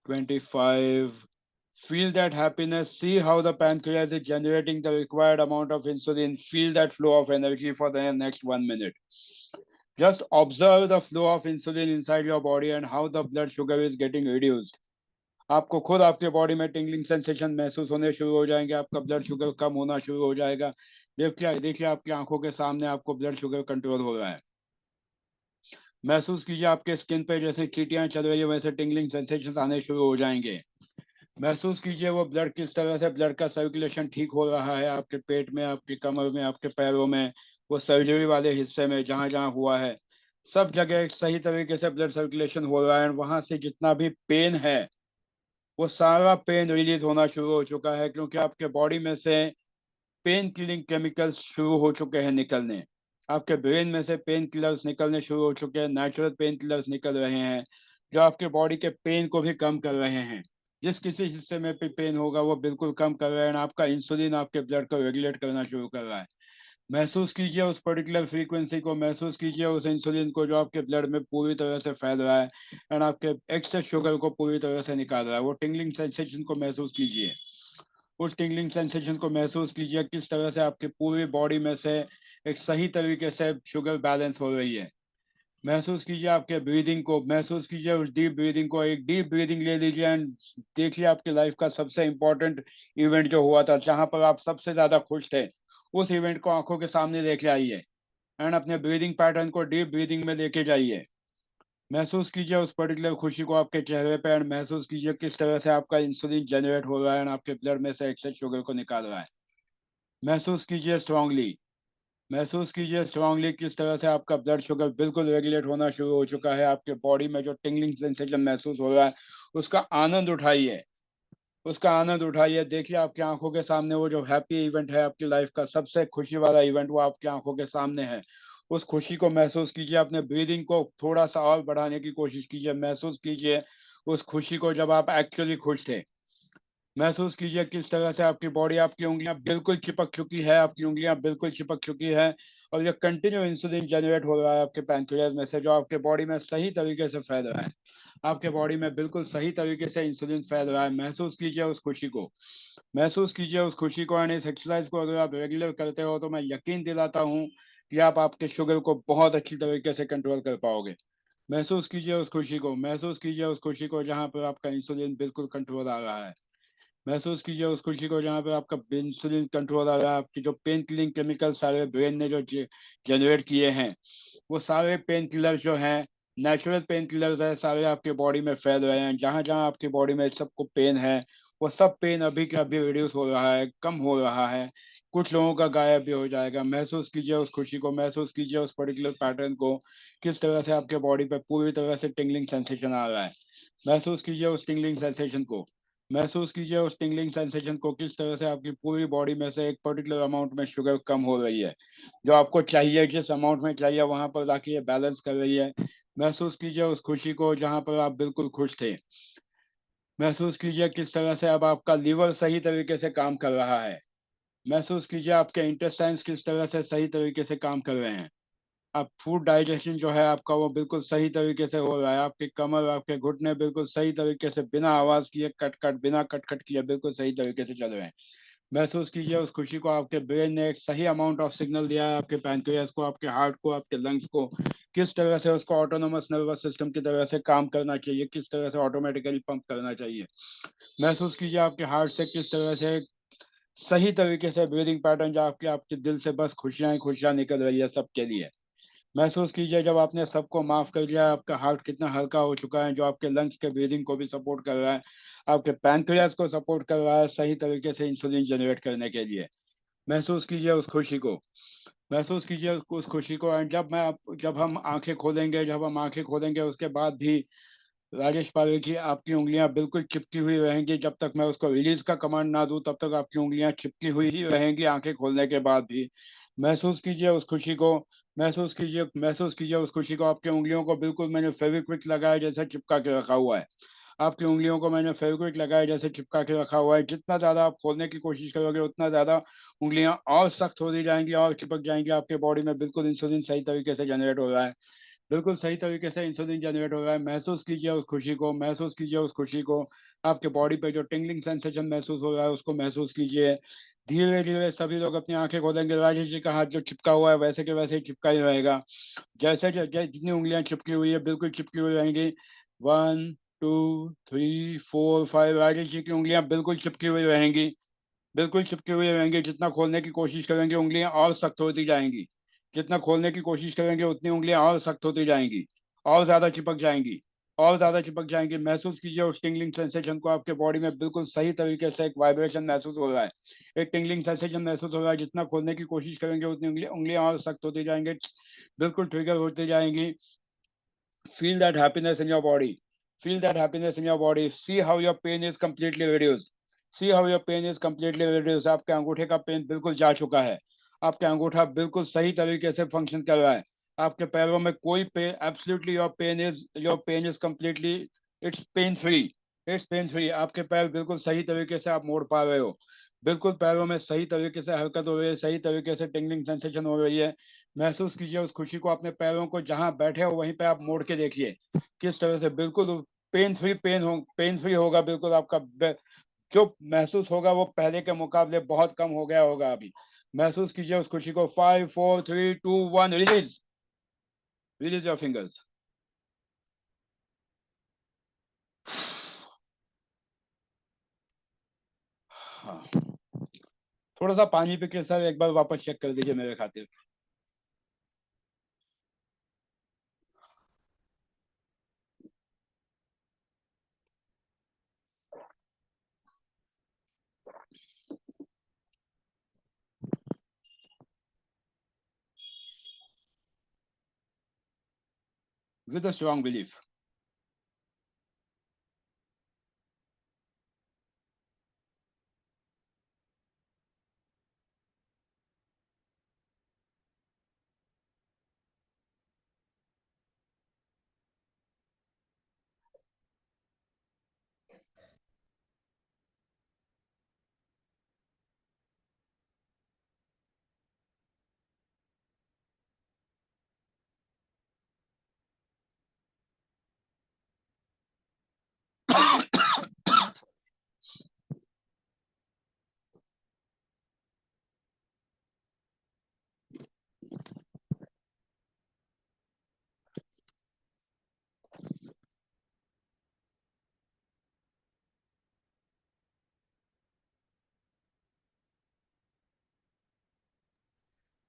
25. Feel that happiness. See how the pancreas is generating the required amount of insulin. Feel that flow of energy for the next 1 minute. Just observe the flow of insulin inside your body and how the blood sugar is getting reduced. आपको खुद आपके body में tingling sensation महसूस होने शुरू हो जाएंगे। आपका ब्लड शुगर कम होना शुरू हो जाएगा। देखिए आपकी आंखों के सामने आपको ब्लड शुगर कंट्रोल हो रहा है। महसूस कीजिए आपके स्किन पे जैसे चींटियां चल रही है, वैसे टिंगलिंग सेंसेशन आने शुरू हो जाएंगे। महसूस कीजिए वो ब्लड किस तरह से, ब्लड का सर्कुलेशन ठीक हो रहा है आपके पेट में, आपके कमर में, आपके पैरों में, वो सर्जरी वाले हिस्से में जहां जहां हुआ है, सब जगह एक सही तरीके से ब्लड सर्कुलेशन हो रहा है। वहां से जितना भी पेन है, वो सारा पेन रिलीज होना शुरू हो चुका है, क्योंकि आपके बॉडी में से पेन किलिंग केमिकल्स शुरू हो चुके हैं निकलने। आपके ब्रेन में से पेन किलर्स निकलने शुरू हो चुके हैं। नेचुरल पेन किलर्स निकल रहे हैं जो आपके बॉडी के पेन को भी कम कर रहे हैं। जिस किसी हिस्से में भी पेन होगा वो बिल्कुल कम कर रहे हैं। आपका इंसुलिन आपके ब्लड को रेगुलेट करना शुरू कर रहा है। महसूस कीजिए उस पर्टिकुलर फ्रीक्वेंसी को, महसूस कीजिए उस इंसुलिन को जो आपके ब्लड में पूरी तरह से फैल रहा है एंड आपके एक्सेस शुगर को पूरी तरह से निकाल रहा है। वो टिंगलिंग सेंसेशन को महसूस कीजिए। उस टिंगलिंग सेंसेशन को महसूस कीजिए किस तरह से आपकी पूरी बॉडी में से एक सही तरीके से शुगर बैलेंस हो रही है। महसूस कीजिए आपके ब्रीदिंग को, महसूस कीजिए उस डीप ब्रीदिंग को। एक डीप ब्रीदिंग ले लीजिए एंड देखिए आपकी लाइफ का सबसे इंपॉर्टेंट इवेंट जो हुआ था, जहां पर आप सबसे ज्यादा खुश थे, उस इवेंट को आंखों के सामने लेके आइए एंड अपने ब्रीदिंग पैटर्न को डीप ब्रीदिंग में लेके जाइए। महसूस कीजिए उस पर्टिकुलर खुशी को आपके चेहरे पे एंड महसूस कीजिए किस तरह से आपका इंसुलिन जनरेट हो रहा है एंड आपके ब्लड में से एक्सेस शुगर को निकाल रहा है। महसूस कीजिए स्ट्रांगली, महसूस कीजिए स्ट्रांगली किस तरह से आपका ब्लड शुगर बिल्कुल रेगुलेट होना शुरू हो चुका है। आपके बॉडी में जो टिंगलिंग सेंसेशन महसूस हो रहा है, उसका आनंद उठाइए, उसका आनंद उठाइए। देखिए आपकी आंखों के सामने वो जो हैप्पी इवेंट है आपकी लाइफ का सबसे खुशी वाला इवेंट, वो आपकी आंखों के सामने है। उस खुशी को महसूस कीजिए। अपने ब्रीदिंग को थोड़ा सा और बढ़ाने की कोशिश कीजिए। महसूस कीजिए उस खुशी को जब आप एक्चुअली खुश थे। महसूस कीजिए किस तरह से आपकी बॉडी, आपकी उंगलियां बिल्कुल चिपक चुकी है, आपकी उंगलियां बिल्कुल चिपक चुकी है और ये कंटिन्यू इंसुलिन जनरेट हो रहा है आपके पैंक्रियाज में से, जो आपके बॉडी में सही तरीके से फैल रहा है। आपके बॉडी में बिल्कुल सही तरीके से इंसुलिन फैल रहा है। महसूस कीजिए उस खुशी को, महसूस कीजिए उस खुशी को। एंड इस एक्सरसाइज को अगर आप रेगुलर करते हो तो मैं यकीन दिलाता हूँ कि आप आपके शुगर को बहुत अच्छी तरीके से कंट्रोल कर पाओगे। महसूस कीजिए उस खुशी को, महसूस कीजिए उस खुशी को जहाँ पर आपका इंसुलिन बिल्कुल कंट्रोल आ रहा है। महसूस कीजिए उस खुशी को जहाँ पे आपका इंसुलिन कंट्रोल आ रहा है। आपकी जो पेन किलिंग केमिकल सारे ब्रेन ने जो जनरेट किए हैं, वो सारे पेन किलर जो हैं, नेचुरल पेन किलर्स है, सारे आपके बॉडी में फैल रहे हैं। जहाँ जहाँ आपकी बॉडी में सबको पेन है, वो सब पेन अभी के अभी रिड्यूस हो रहा है, कम हो रहा है। कुछ लोगों का गायब भी हो जाएगा। महसूस कीजिए उस खुशी को, महसूस कीजिए उस पर्टिकुलर पैटर्न को, किस तरह से आपके बॉडी पे पूरी तरह से टिंगलिंग सेंसेशन आ रहा है। महसूस कीजिए उस टिंगलिंग सेंसेशन को, महसूस कीजिए उस टिंगलिंग सेंसेशन को, किस तरह से आपकी पूरी बॉडी में से एक पर्टिकुलर अमाउंट में शुगर कम हो रही है। जो आपको चाहिए, जिस अमाउंट में चाहिए वहां पर जाके ये बैलेंस कर रही है। महसूस कीजिए उस खुशी को जहां पर आप बिल्कुल खुश थे। महसूस कीजिए किस तरह से अब आपका लीवर सही तरीके से काम कर रहा है। महसूस कीजिए आपके इंटेस्टाइन्स किस तरह से सही तरीके से काम कर रहे हैं। अब फूड डाइजेशन जो है आपका, वो बिल्कुल सही तरीके से हो रहा है। आपके कमर, आपके घुटने बिल्कुल सही तरीके से, बिना आवाज किए, बिना कट किए, बिल्कुल सही तरीके से चल रहे हैं। महसूस कीजिए उस खुशी को। आपके ब्रेन ने एक सही अमाउंट ऑफ सिग्नल दिया है आपके पैंक्रियास को, आपके हार्ट को, आपके लंग्स को, किस तरह से उसको ऑटोनोमस नर्वस सिस्टम की तरह से काम करना चाहिए, किस तरह से ऑटोमेटिकली पंप करना चाहिए। महसूस कीजिए आपके हार्ट से किस तरह से सही तरीके से ब्रीदिंग पैटर्न, जो आपके आपके दिल से बस खुशियां ही खुशियां निकल रही है सबके लिए। महसूस कीजिए जब आपने सबको माफ कर दिया, आपका हार्ट कितना हल्का हो चुका है, जो आपके लंग्स के ब्रीदिंग को भी सपोर्ट कर रहा है, आपके पैनक्रियास को सपोर्ट कर रहा है सही तरीके से इंसुलिन जनरेट करने के लिए। महसूस कीजिए उस खुशी को, महसूस कीजिए उस खुशी को। एंड जब हम आंखें खोलेंगे, उसके बाद भी राजेश पारिक जी, आपकी उंगलियां बिल्कुल चिपकी हुई रहेंगी। जब तक मैं उसको रिलीज का कमांड ना दूं, तब तक आपकी उंगलियां चिपकी हुई ही रहेंगी आंखें खोलने के बाद भी। महसूस कीजिए उस खुशी को, महसूस कीजिए उस खुशी को। आपकी उंगलियों को बिल्कुल मैंने फेविक्विक लगाया जैसे चिपका के रखा हुआ है। आपकी उंगलियों को मैंने फेविक्विक लगाया जैसे चिपका के रखा हुआ है। जितना ज्यादा आप खोलने की कोशिश करोगे, उतना ज्यादा उंगलियां और सख्त होती जाएंगी और चिपक जाएंगी। आपके बॉडी में बिल्कुल इंसुलिन सही तरीके से जनरेट हो रहा है, बिल्कुल सही तरीके से इंसुलिन जनरेट हो रहा है। महसूस कीजिए उस खुशी को, महसूस कीजिए उस खुशी को। आपके बॉडी पे जो टिंगलिंग सेंसेशन महसूस हो रहा है, उसको महसूस कीजिए। धीरे धीरे सभी लोग अपनी आंखें खोलेंगे। राजेश जी का हाथ जो चिपका हुआ है वैसे के वैसे ही चिपका ही रहेगा। जितनी उंगलियां चिपकी हुई है बिल्कुल चिपकी हुई रहेंगी। 1 2 3 4 5, राजेश जी की उंगलियां बिल्कुल चिपकी हुई रहेंगी, बिल्कुल चिपके हुए रहेंगे। जितना खोलने की कोशिश करेंगे उंगलियां और सख्त होती जाएंगी, जितना खोलने की कोशिश करेंगे उतनी उंगलियां और सख्त होती जाएंगी, और ज्यादा चिपक जाएंगी, और ज्यादा चिपक जाएंगी। महसूस कीजिए उस टिंगलिंग सेंसेशन को। आपके बॉडी में बिल्कुल सही तरीके से एक वाइब्रेशन महसूस हो रहा है, एक टिंगलिंग सेंसेशन महसूस हो रहा है। जितना खोलने की कोशिश करेंगे उतनी उंगलियां और सख्त होती जाएंगे, बिल्कुल ट्रिगर होती जाएंगी। Feel that happiness in your body. Feel that happiness in your body. See how your pain is completely reduced. See how your pain is completely reduced. आपके अंगूठे का पेन बिल्कुल जा चुका है। आपका अंगूठा बिल्कुल सही तरीके से फंक्शन कर रहा है। आपके पैरों में कोई pain, absolutely your pain is completely, it's pain free, it's pain free. आपके पैर बिल्कुल सही तरीके से आप मोड़ पा रहे हो, बिल्कुल पैरों में सही तरीके से हरकत हो रही है, सही तरीके से टिंगलिंग सेंसेशन हो रही है। महसूस कीजिए उस खुशी को। अपने पैरों को जहां बैठे हो वहीं पे आप मोड़ के देखिए किस तरह से बिल्कुल पेन फ्री होगा। बिल्कुल आपका जो महसूस होगा वो पहले के मुकाबले बहुत कम हो गया होगा अभी। महसूस कीजिए उस खुशी को। 5 4 3 2 1, रिलीज, रिलीज योर फिंगर्स। हाँ, थोड़ा सा पानी पी के सर एक बार वापस चेक कर दीजिए मेरे खातिर। With a strong belief.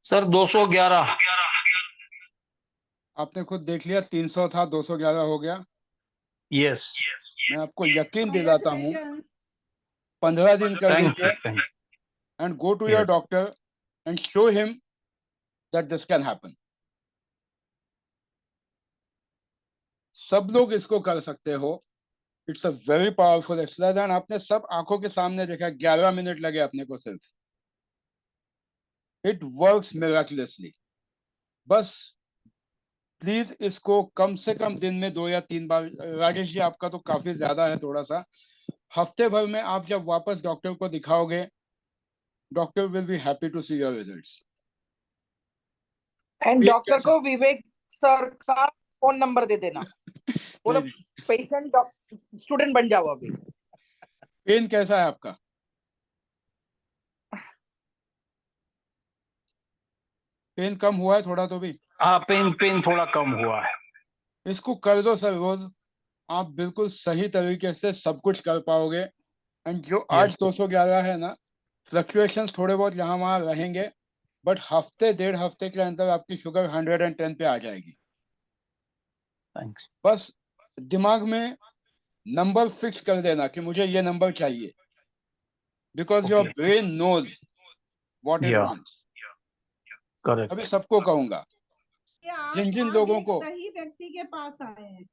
Sir 211। आपने खुद देख लिया, 300 था, 211 हो गया। यस। मैं आपको यकीन दिलाता हूँ, 15 दिन कर थैंक दीजिए you, thank and go to you. your yes. doctor and show him that this can happen. सब लोग इसको कर सकते हो। It's a very powerful exercise. And आपने सब आंखों के सामने देखा, 11 मिनट लगे अपने को सिर्फ। It works miraculously. बस प्लीज इसको कम से कम दिन में 2 या 3 बार। राजेश जी आपका तो काफी ज्यादा है थोड़ा सा। हफ्ते भर में आप जब वापस डॉक्टर को दिखाओगे, doctor will be happy to see your results. And doctor को विवेक सर का फोन नंबर दे देना, बोलो पेशेंट स्टूडेंट बन जाओ अभी। पेन कैसा है आपका? पेन कम हुआ है थोड़ा तो भी? हाँ, पेन थोड़ा कम हुआ है। इसको कर दो सर रोज, आप बिल्कुल सही तरीके से सब कुछ कर पाओगे। एंड जो आज 211 है ना, फ्लक्चुएशंस थोड़े बहुत यहाँ वहाँ रहेंगे, बट हफ्ते 1.5 हफ्ते के अंदर आपकी शुगर 110 पे आ जाएगी। थैंक्स। बस दिमाग में नंबर फिक्स कर देना कि मुझे ये नंबर चाहिए, because your Okay. Brain knows what it Yeah. Wants. Correct. अभी सबको कहूंगा, ये आप जिन जिन आज लोगों एक को सही व्यक्ति के पास आए हैं।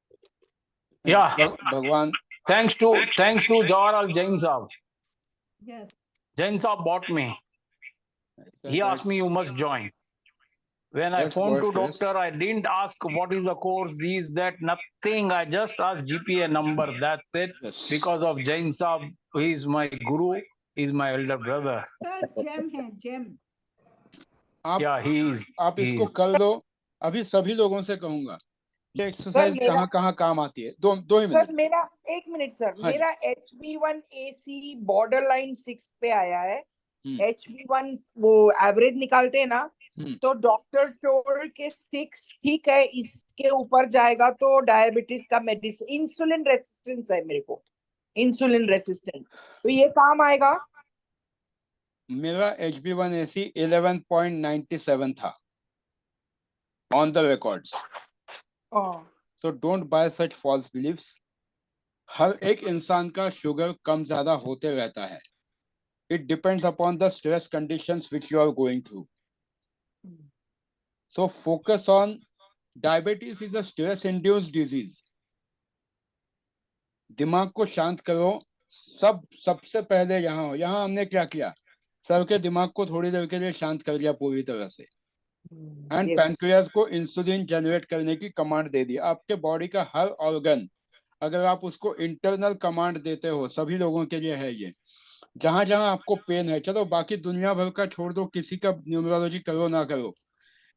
Yeah. भगवान Thanks to Jawaharlal Jain Saab. Yes. Jain Saab bought me. He asked me, you must join. When I That's phoned to worthless. doctor, I didn't ask what is the course, these, that, nothing. I just asked GPA number. That's it. Yes. Because of Jain Saab, he is my guru, he is my elder brother. Sir gem है gem. आप Yeah, he is. आप He इसको is. कर लो। अभी सभी लोगों से कहूंगा ये सर एक्सरसाइज मेरा कहाँ कहाँ काम आती है। दो ही सर मिनट। मेरा 1 मिनट सर, हाँ जी। मेरा HB1AC बॉर्डर लाइन 6 पे आया है। HB1 वो एवरेज निकालते हैं ना, तो डॉक्टर टोल्ड के 6 ठीक है, इसके ऊपर जाएगा तो डायबिटीज का मेडिसिन, इंसुलिन रेसिस्टेंस है मेरे को, इंसुलिन रेसिस्टेंस, तो ये काम आएगा। मेरा HB1AC 11.97 था on the records. So don't buy such false beliefs. हर एक इंसान का शुगर कम ज्यादा होते रहता है। It depends upon the stress conditions which you are going through. So focus on diabetes is a stress induced disease. दिमाग को शांत करो। सबसे पहले यहाँ हमने क्या किया, सबके दिमाग को थोड़ी देर के लिए शांत कर दिया पूरी तरह से, एंड पैंक्रियास को इंसुलिन जनरेट करने की कमांड दे दी। आपके बॉडी का हर ऑर्गन, अगर आप उसको इंटरनल कमांड देते हो, सभी लोगों के लिए है ये, जहां जहां आपको पेन है, चलो बाकी दुनिया भर का छोड़ दो, किसी का न्यूमरोलॉजी करो ना करो,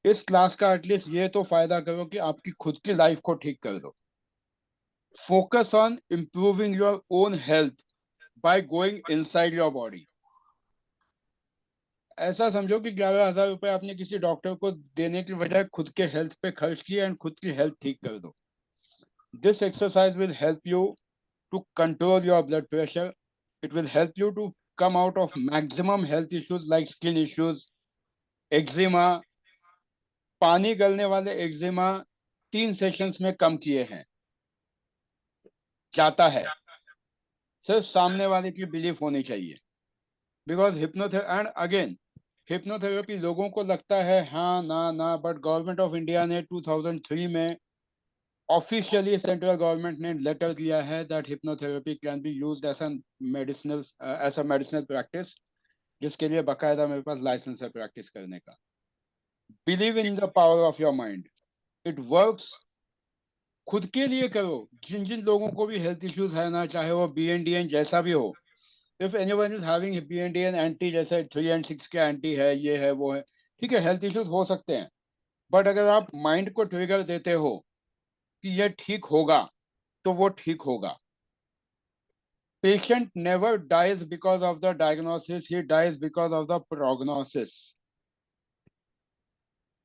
इस क्लास का एटलीस्ट ये तो फायदा करो कि आपकी खुद की लाइफ को ठीक कर दो। Focus on improving your own health by going inside your body. ऐसा समझो कि 11,000 रुपए आपने किसी डॉक्टर को देने की बजाय खुद के हेल्थ पे खर्च किए एंड खुद की हेल्थ ठीक कर दो। This exercise will help you to control your blood pressure. It will help you to come out of maximum health issues like skin issues, eczema. पानी गलने वाले एक्जिमा 3 सेशंस में कम किए हैं, जाता है। सिर्फ सामने वाले की बिलीफ होनी चाहिए, because hypnotherapy, and again hypnotherapy लोगों को लगता है हाँ ना, बट गवर्नमेंट ऑफ इंडिया ने 2003 में ऑफिशियली सेंट्रल गवर्नमेंट ने लेटर दिया है that hypnotherapy can be used as a medicinal practice, जिसके लिए बकायदा मेरे पास लाइसेंस है प्रैक्टिस करने का। Believe in the power of your mind, it works. खुद के लिए करो। जिन जिन लोगों को भी हेल्थ इश्यूज है ना, चाहे वो BNDN जैसा भी हो, if anyone is having BNDN anti, जैसे 3 and 6 के एंटी है, ये है वो है, ठीक है, हेल्थ इश्यूज हो सकते हैं, बट अगर आप माइंड को ट्रिगर देते हो कि ये ठीक होगा, तो वो ठीक होगा। Patient never dies because of the diagnosis, he dies because of the prognosis.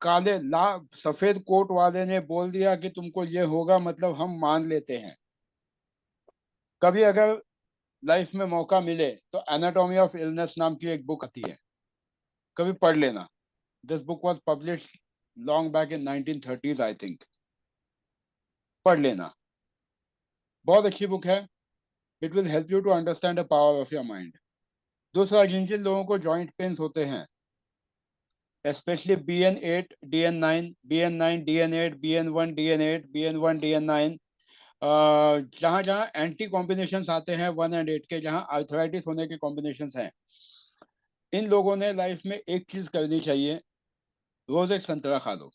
सफेद कोट वाले ने बोल दिया कि तुमको ये होगा, मतलब हम मान लेते हैं। कभी अगर लाइफ में मौका मिले तो एनाटॉमी ऑफ इलनेस नाम की एक बुक आती है, कभी पढ़ लेना। This book was published long back in 1930s I think. पढ़ लेना, बहुत अच्छी बुक है। It will help you to understand the power of your mind. दूसरा, जिन जिन लोगों को जॉइंट पेन्स होते हैं, especially BN8, DN9, BN9, DN8, BN1, DN8, BN1, DN9, जहाँ जहाँ एंटी कॉम्बिनेशंस आते हैं 1 and 8 के, जहाँ आर्थराइटिस होने के कॉम्बिनेशंस हैं, इन लोगों ने लाइफ में एक चीज करनी चाहिए, रोज एक संतरा खा लो,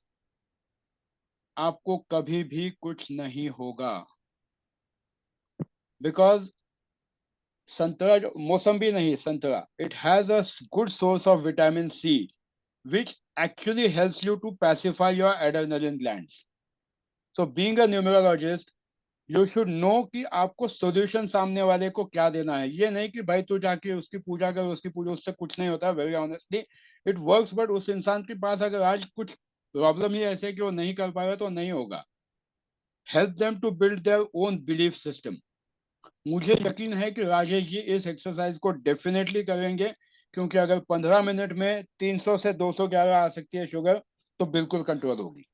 आपको कभी भी कुछ नहीं होगा। बिकॉज संतरा, मौसम्बी नहीं, संतरा, it has a good source of vitamin C which actually helps you to pacify your adrenaline glands. So being a numerologist, you should know कि आपको solution सामने वाले को क्या देना है। ये नहीं कि भाई तू जाके उसकी पूजा कर, उसकी पूजा, उससे कुछ नहीं होता। Very honestly it works, but उस इंसान के पास अगर आज कुछ प्रॉब्लम ही ऐसे कि वो नहीं कर पाएगा तो नहीं होगा। Help them to build their own belief system. मुझे यकीन है कि राजेश जी इस एक्सरसाइज को डेफिनेटली करेंगे, क्योंकि अगर 15 मिनट में 300 से 211 आ सकती है शुगर तो बिल्कुल कंट्रोल होगी।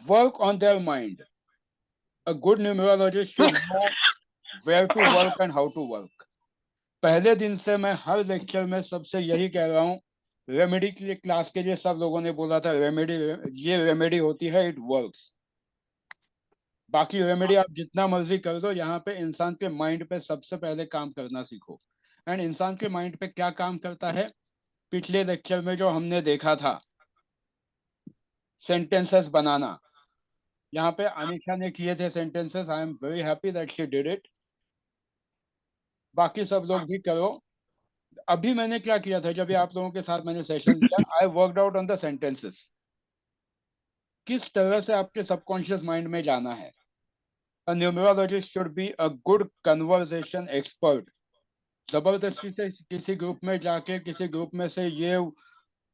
Work on their mind. A good numerologist should know where to work and how to work. पहले दिन से मैं हर लेक्चर में सबसे यही कह रहा हूँ, रेमेडी के लिए, क्लास के लिए सब लोगों ने बोला था रेमेडी, ये रेमेडी होती है, इट वर्क्स। बाकी रेमेडी आप जितना मर्जी कर दो, यहाँ पे इंसान के माइंड पे सबसे पहले काम करना सीखो। एंड इंसान के माइंड पे क्या काम करता है, पिछले लेक्चर में जो हमने देखा था, सेंटेंसेस बनाना। यहाँ पे अनिशा ने किए थे sentences, I am very happy that she did it. बाकी सब लोग भी करो। अभी मैंने क्या किया था, जब आप लोगों के साथ मैंने सेशन लिया, I worked out on the sentences, किस तरह से आपके सबकॉन्शियस माइंड में जाना है। A numerologist should be a good conversation expert. जबरदस्ती से किसी ग्रुप में जाके किसी ग्रुप में से ये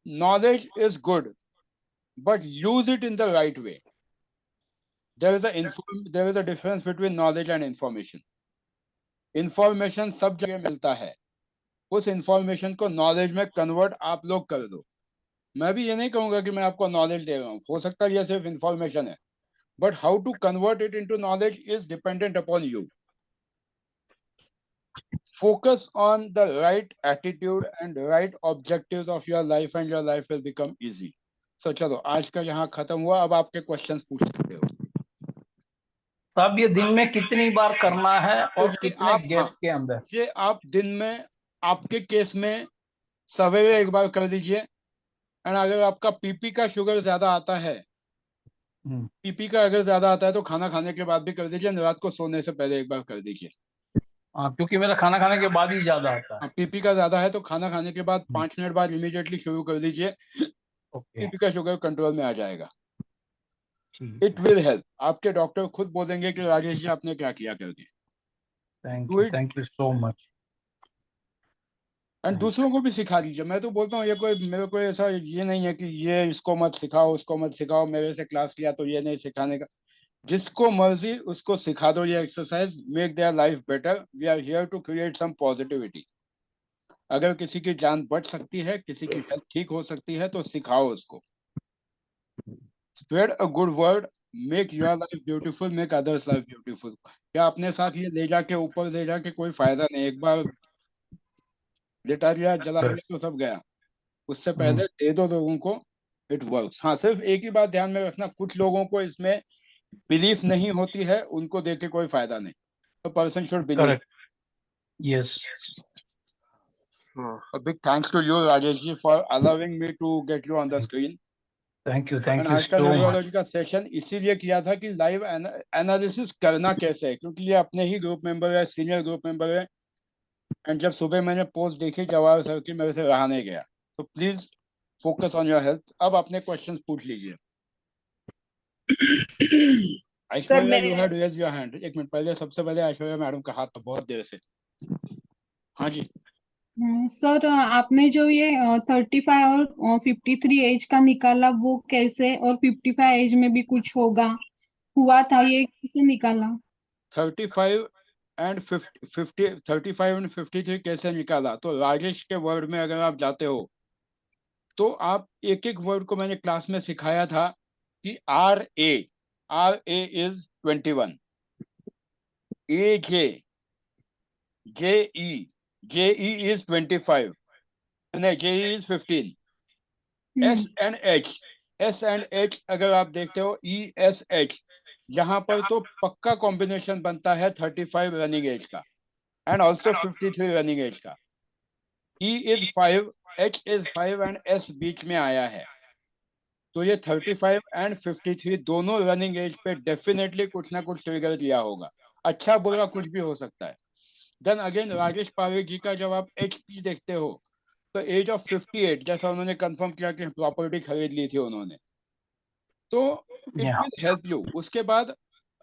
knowledge is good but use it in the right way. there is a difference between knowledge and information. Information सब जगह मिलता है, उस इंफॉर्मेशन को नॉलेज में कन्वर्ट आप लोग कर दो। मैं भी ये नहीं कहूंगा कि मैं आपको नॉलेज दे रहा हूँ, हो सकता है ये सिर्फ इंफॉर्मेशन है, but how to convert it into knowledge is dependent upon you. Focus on the right attitude and right objectives of your life and your life will become easy. So चलो आज का यहाँ खत्म हुआ, अब आपके क्वेश्चंस पूछ सकते हो। तब ये दिन में कितनी बार करना है और तो कितने गैप के अंदर? ये आप दिन में, आपके केस में सवेरे एक बार कर लीजिए। एंड अगर आपका पीपी का शुगर ज्यादा आता है, पीपी का अगर ज्यादा आता है तो खाना खाने के बाद भी कर दीजिए, रात को सोने से पहले एक बार कर दीजिए। हाँ, क्योंकि मेरा खाना खाने के बाद ही ज्यादा आता है। पीपी का ज्यादा है तो खाना खाने के बाद 5 मिनट बाद इमीडिएटली शुरू कर दीजिए, पीपी का शुगर कंट्रोल में आ जाएगा। It will help. आपके डॉक्टर खुद बोलेंगे कि राजेश जी आपने क्या किया करके। Thank you so much. And दूसरों को भी सिखा दीजिए। मैं तो बोलता हूँ, ये कोई मेरे को ऐसा ये नहीं है कि ये इसको मत सिखाओ उसको मत सिखाओ, मेरे से क्लास लिया तो ये नहीं सिखाने का। जिसको मर्जी उसको सिखा दो ये exercise, make their life better. We are here to create some positivity. अगर किसी की जान बच सकती है, किसी की हेल्थ ठीक हो सकती है तो सिखाओ उसको। Spread a good word, make your life beautiful, make others life beautiful. क्या अपने साथ ये ले जाके ऊपर ले जाके कोई फायदा नहीं, एक बार लिटा दिया जला दिया तो सब गया। उससे पहले दे दो लोगों को, इट वर्क्स। हाँ, सिर्फ एक ही बात ध्यान में रखना, कुछ लोगों को इसमें बिलीफ नहीं होती है, उनको देके कोई फायदा नहीं। तो person should believe. Yes. A big thanks to you Rajesh ji for allowing me to get you on the screen. Thank you आज का न्यूमरोलॉजी का सेशन इसीलिए किया था कि लाइव एनालिसिस करना कैसे है, क्योंकि ये अपने ही ग्रुप मेंबर है, सीनियर ग्रुप मेंबर है। एंड जब सुबह मैंने पोस्ट देखी जवाहर सर की, मेरे से रहा नहीं गया। तो please focus on your health. अब अपने क्वेश्चंस पूछ लीजिए। Aishwarya, you had raise your hand. एक मिनट पहले, सबसे पहले ऐश्वर्या मैडम का हाथ तो बहुत देर से। हाँ जी सर, आपने जो ये 35 और 53 एज का निकाला वो कैसे, और 55 एज में भी कुछ हुआ था, ये कैसे निकाला? 35 एंड 53 कैसे निकाला? तो राजेश के वर्ड में अगर आप जाते हो तो आप एक एक वर्ड को मैंने क्लास में सिखाया था कि R A is 21, A J E is 25, नहीं J E is 15, S and H अगर आप देखते हो ESH, यहाँ पर तो पक्का कॉम्बिनेशन बनता है 35 रनिंग एज का एंड ऑल्सो 53 रनिंग एज का। E is 5, H is 5 and S बीच में आया है। तो ये 35 एंड 53 दोनों रनिंग एज पे डेफिनेटली कुछ ना कुछ ट्रिगर किया होगा। अच्छा बुरा कुछ भी हो सकता है। देन अगेन राजेश पारिक जी का जब आप HP देखते हो तो एज ऑफ 58, जैसा उन्होंने कंफर्म किया कि प्रॉपर्टी खरीद ली थी उन्होंने, तो इट विल हेल्प यू। उसके बाद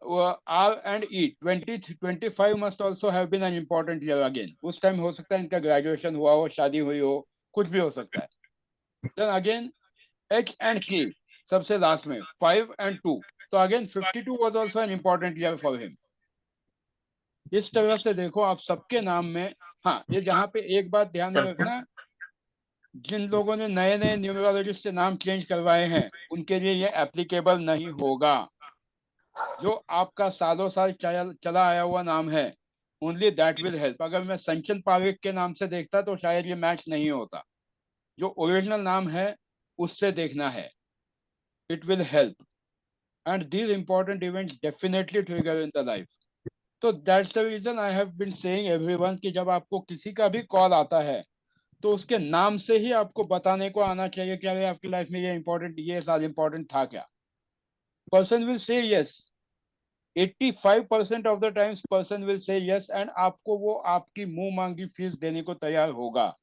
R and E 25 must also have been an important year again। उस टाइम हो सकता है इनका ग्रेजुएशन हुआ हो, शादी हुई हो, कुछ भी हो सकता है। Then again H and K सबसे लास्ट में 5 and 2, तो again 52 was also an important year for him। इस तरह से देखो, आप सबके नाम में हाँ, ये जहाँ पे एक बात ध्यान में रखना, जिन लोगों ने नए नए न्यूमरोलॉजिस्ट से नाम चेंज करवाए हैं उनके लिए ये एप्लीकेबल नहीं होगा। जो आपका सालों साल चला आया हुआ नाम है, ओनली दैट विल हेल्प। अगर मैं संचन पारिक के नाम से देखता तो शायद ये मैच नहीं होता। जो ओरिजिनल नाम है उससे देखना है, it will help. And these important events definitely trigger in the life. तो that's the reason I have been saying everyone कि जब आपको किसी का भी कॉल आता है तो उसके नाम से ही आपको बताने को आना चाहिए कि अरे आपकी लाइफ में ये इंपॉर्टेंट, ये साल इंपॉर्टेंट था क्या। Person will say yes, 85% of the times person will say yes, and आपको वो आपकी मुंह मांगी फीस देने को तैयार होगा।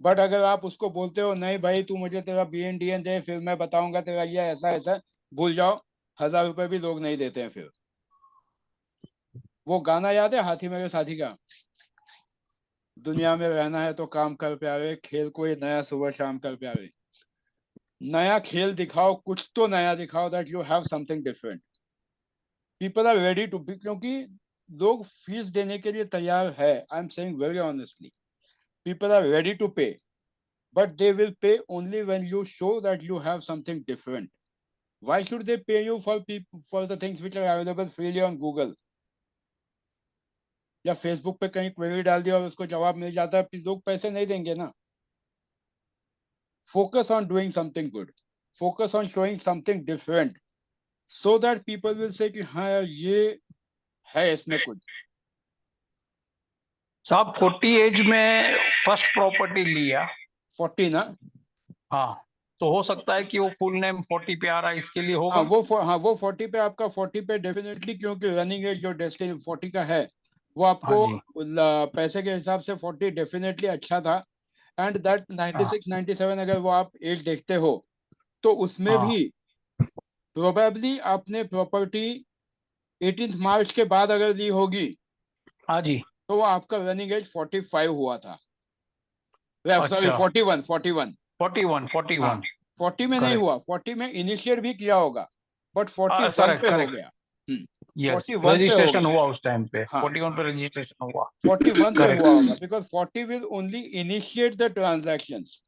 बट अगर आप उसको बोलते हो नहीं भाई तू मुझे तेरा BN DN दे, फिर मैं बताऊंगा तेरा ये ऐसा ऐसा, भूल जाओ, 1000 रुपए भी लोग नहीं देते हैं। फिर वो गाना याद है हाथी मेरे साथी का, दुनिया में रहना है तो काम कर प्यारे, खेल कोई नया सुबह शाम कर प्यारे। नया खेल दिखाओ, कुछ तो नया दिखाओ, that you have something different. People are ready to be, क्योंकि लोग फीस देने के लिए तैयार है। I am saying very honestly, people are ready to pay, but they will pay only when you show that you have something different. Why should they pay you for the things which are available freely on Google? या Facebook पे कहीं query डाल दिया और उसको जवाब मिल जाता है, फिर लोग पैसे नहीं देंगे ना। Focus on doing something good, focus on showing something different, so that people will say कि हाँ यार ये है इसमें कुछ। साहब 40 एज में फर्स्ट प्रॉपर्टी लिया, 40 ना? हाँ, तो हो सकता है कि वो फुल नेम 40 पे आ रहा है, इसके लिए होगा। हाँ वो 40 पे, आपका 40 पे डेफिनेटली, क्योंकि रनिंग एज जो डेस्टिनी 40 का है वो आपको पैसे के हिसाब से 40 डेफिनेटली अच्छा था। एंड दैट 96 97 अगर वो आप एज देखते हो तो उसमें भी प्रोबेबली आपने प्रॉपर्टी 18 मार्च के बाद अगर ली होगी, हाँ जी, तो वो आपका रनिंग एज 45 हुआ था। सॉरी, अच्छा। 41 41 में नहीं हुआ, 40 में इनिशिएट भी किया होगा, बट 41 पे हो गया। यस, 41 रजिस्ट्रेशन हुआ उस टाइम पे। हाँ, 41 पे रजिस्ट्रेशन हुआ, 41 पे हुआ होगा, because 40 will only initiate the transactions.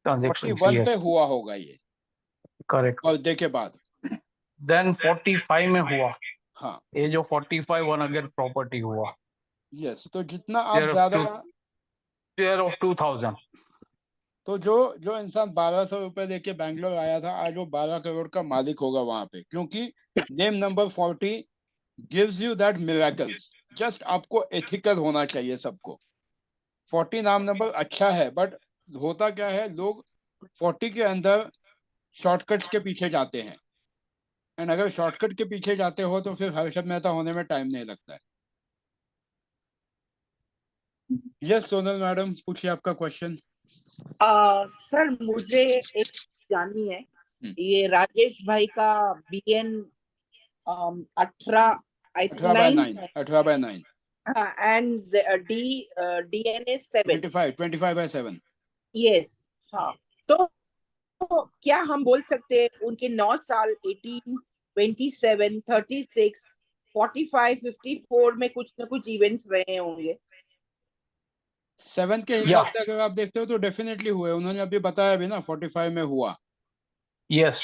41 पे हुआ होगा ये, करेक्ट। बर्थडे के बाद। देन 45 में हुआ, हाँ, age of 45 one again property हुआ। यस, तो जितना आप ज्यादा, ईयर ऑफ 2000, तो जो इंसान 1200 रुपए लेके बैंगलोर आया था, आज वो 12 करोड़ का मालिक होगा वहां पे, क्योंकि name number 40 gives you that miracles. Just आपको एथिकल होना चाहिए सबको। 40 नाम नंबर अच्छा है, बट होता क्या है, लोग 40 के अंदर शॉर्टकट्स के पीछे जाते हैं, एंड अगर शॉर्टकट के पीछे जाते हो तो फिर हर्षद मेहता होने में टाइम नहीं लगता है। यस सोनल मैडम, पूछिए आपका क्वेश्चन। सर मुझे एक जाननी है, ये राजेश भाई का BN 18 I think 9 18/9 and DNA 7 25/7। Yes, हाँ, तो क्या हम बोल सकते हैं उनके 9 साल 18 27 36 45 54 में कुछ ना कुछ इवेंट्स रहे होंगे? 7 के हिसाब से अगर आप देखते हो तो डेफिनेटली हुए, उन्होंने अभी बताया भी ना 45 में हुआ। Yes,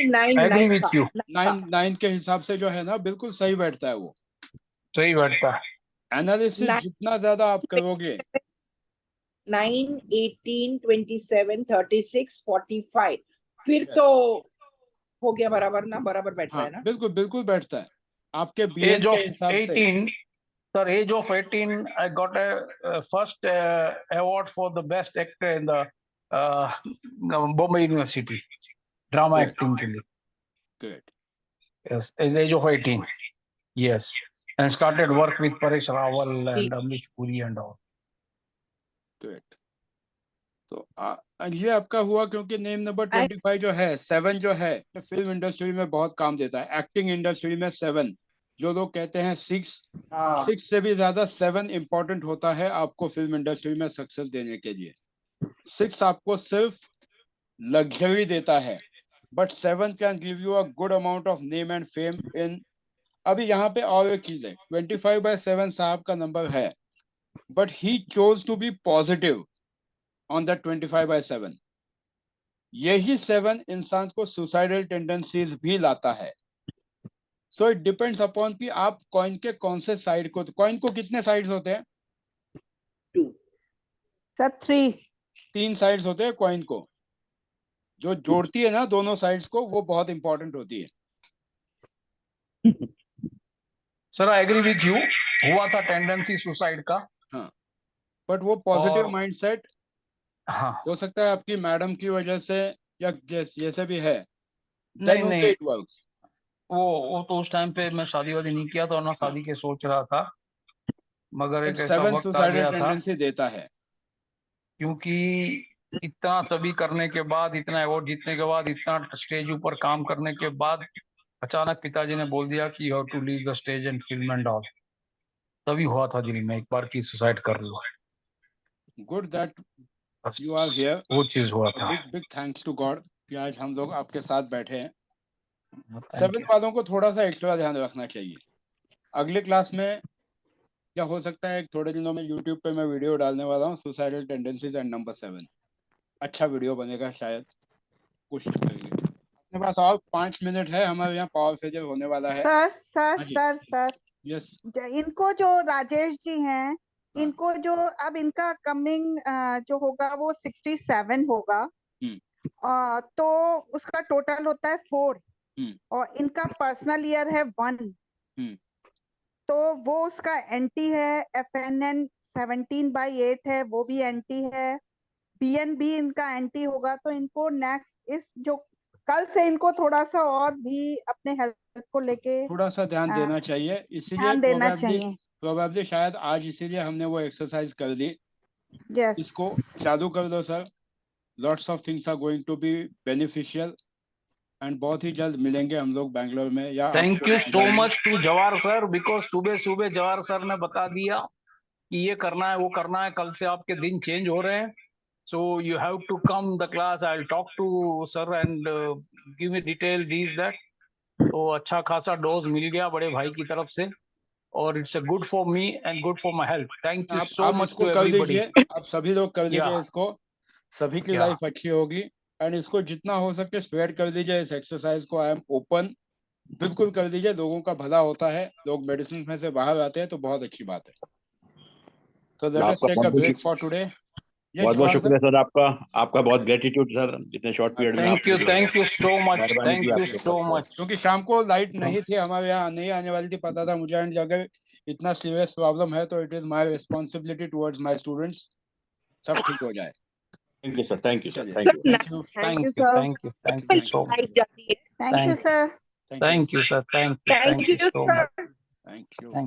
9 with you. 9 के हिसाब से जो है ना, बिल्कुल सही बैठता है वो। सही बैठता है। एनालिसिस जितना ज्यादा आप करोगे, 9 18 27 36 45 फिर तो हो गया बराबर ना, बराबर बैठ रहा है ना? बिल्कुल बिल्कुल बैठता है आपके BN के हिसाब से। 18 sir, age of 18 I got a first award for the best actor in the Bombay University drama acting के लिए। Good. Yes, at the age of 18, yes, and started work with Paresh Rawal and Amish Puri and all. Good. तो ये आपका हुआ, क्योंकि name number 25 जो है, 7 जो है, फिल्म इंडस्ट्री में बहुत काम देता है। एक्टिंग इंडस्ट्री में 7, जो लोग कहते हैं 6 से भी ज्यादा 7 इंपॉर्टेंट होता है आपको फिल्म इंडस्ट्री में सक्सेस देने के लिए। 6 आपको सिर्फ लग्जरी देता है, but 7 can give you a good amount of name and fame इन। अभी यहाँ पे और एक चीज है, 25/7 साहब का नंबर है, but he chose to be positive on that 25/7. यही 7 इंसान को suicidal tendencies भी लाता है. So it depends upon कि आप कॉइन के कौन से साइड को, कॉइन को कितने साइड्स होते हैं? 2. सर 3. 3 साइड्स होते हैं कॉइन को. जो जोड़ती है ना दोनों साइड्स को, वो बहुत इंपॉर्टेंट होती है. Sir I agree with you, हुआ था टेंडेंसी सुसाइड का. हाँ, बट वो पॉजिटिव और- माइंडसेट हाँ हो सकता है आपकी मैडम की वजह से या जैसे भी है. नहीं Then नहीं, okay, it works. वो तो उस टाइम पे मैं शादी वादी नहीं किया था और ना शादी के सोच रहा था, मगर एक But ऐसा 7 वक्त आ suicidal गया था tendency देता है. क्योंकि इतना सभी करने के बाद, इतना अवार्ड जीतने के बाद, इतना स्टेज ऊपर काम करने के बाद अचानक पिताजी ने बोल दिया कि you have to leave the stage and film and all. तभी हुआ था दिल में एक बार की सुसाइड कर लो. Good that you are here. वो चीज हुआ था. Big thanks to God कि आज हम लोग आपके साथ बैठे हैं. Thank 7 you. वालों को थोड़ा सा एक्स्ट्रा ध्यान रखना चाहिए. अगले क्लास में क्या हो सकता है, थोड़े दिनों में YouTube पे मैं वीडियो डालने वाला हूँ, सुसाइडल टेंडेंसीज एंड नंबर 7. अच्छा वीडियो बनेगा, शायद कोशिश करेंगे. अपने पास और 5 मिनट है, हमारे यहाँ पावर फेजर होने वाला है. सर हाँ जी. Sir sir yes. इनको जो राजेश जी हैं, इनको जो अब इनका कमिंग जो होगा वो 67 होगा. तो उसका टोटल होता है 4. और इनका पर्सनल ईयर है 1. तो वो उसका एंटी है. FNN 17/8 है, वो भी एंटी है. BN भी इनका एंटी होगा. तो इनको नेक्स्ट इस जो कल से इनको थोड़ा सा और भी अपने हेल्थ को लेके थोड़ा सा ध्यान हाँ, देना चाहिए. इसीलिए ध्यान देना चाहिए. प्रोबेबली शायद आज इसीलिए हमने वो एक्सरसाइज कर दी. यस. इसको चालू कर दो sir. Lots of things are going to be beneficial and बहुत ही जल्द मिलेंगे हम लोग बैंगलोर में. या thank you so much to Jawahar sir, because सुबह सुबह जवाहर सर ने बता दिया कि ये करना है वो करना है. कल से आपके दिन चेंज हो रहे हैं. So you have to come the class. I will talk to sir and give me detail this that. तो अच्छा खासा डोज मिल गया बड़े भाई की तरफ से और it's good for me and good for my health. Thank you सो आप मच इसको टू कर एवरीबॉडी. लीजिए. आप सभी लोग कर लीजिए Yeah. इसको. सभी की Yeah. लाइफ अच्छी होगी. एंड इसको जितना हो सके स्प्रेड कर दीजिए इस एक्सरसाइज को. I am open. बिल्कुल कर दीजिए. लोगों का भला होता है. लोग मेडिसिन में से बाहर आते हैं तो बहुत अच्छी बात है. So let us take a break for today. बहुत बहुत शुक्रिया सर आपका बहुत ग्रेटिट्यूड सर, इतने शॉर्ट पीरियड में. Thank you so much. Thank you so much. क्योंकि शाम को लाइट नहीं थी हमारे यहाँ, नहीं आने वाली थी, पता था मुझे. एंड अगर इतना सीरियस प्रॉब्लम है तो it is my responsibility towards my students. सब ठीक हो जाए. Thank you sir. Thank you sir. चलिए. Thank you. Thank you so much. Light जाती है. Thank you sir. Thank you sir. Thank you thank you so sir. Much. Thank you.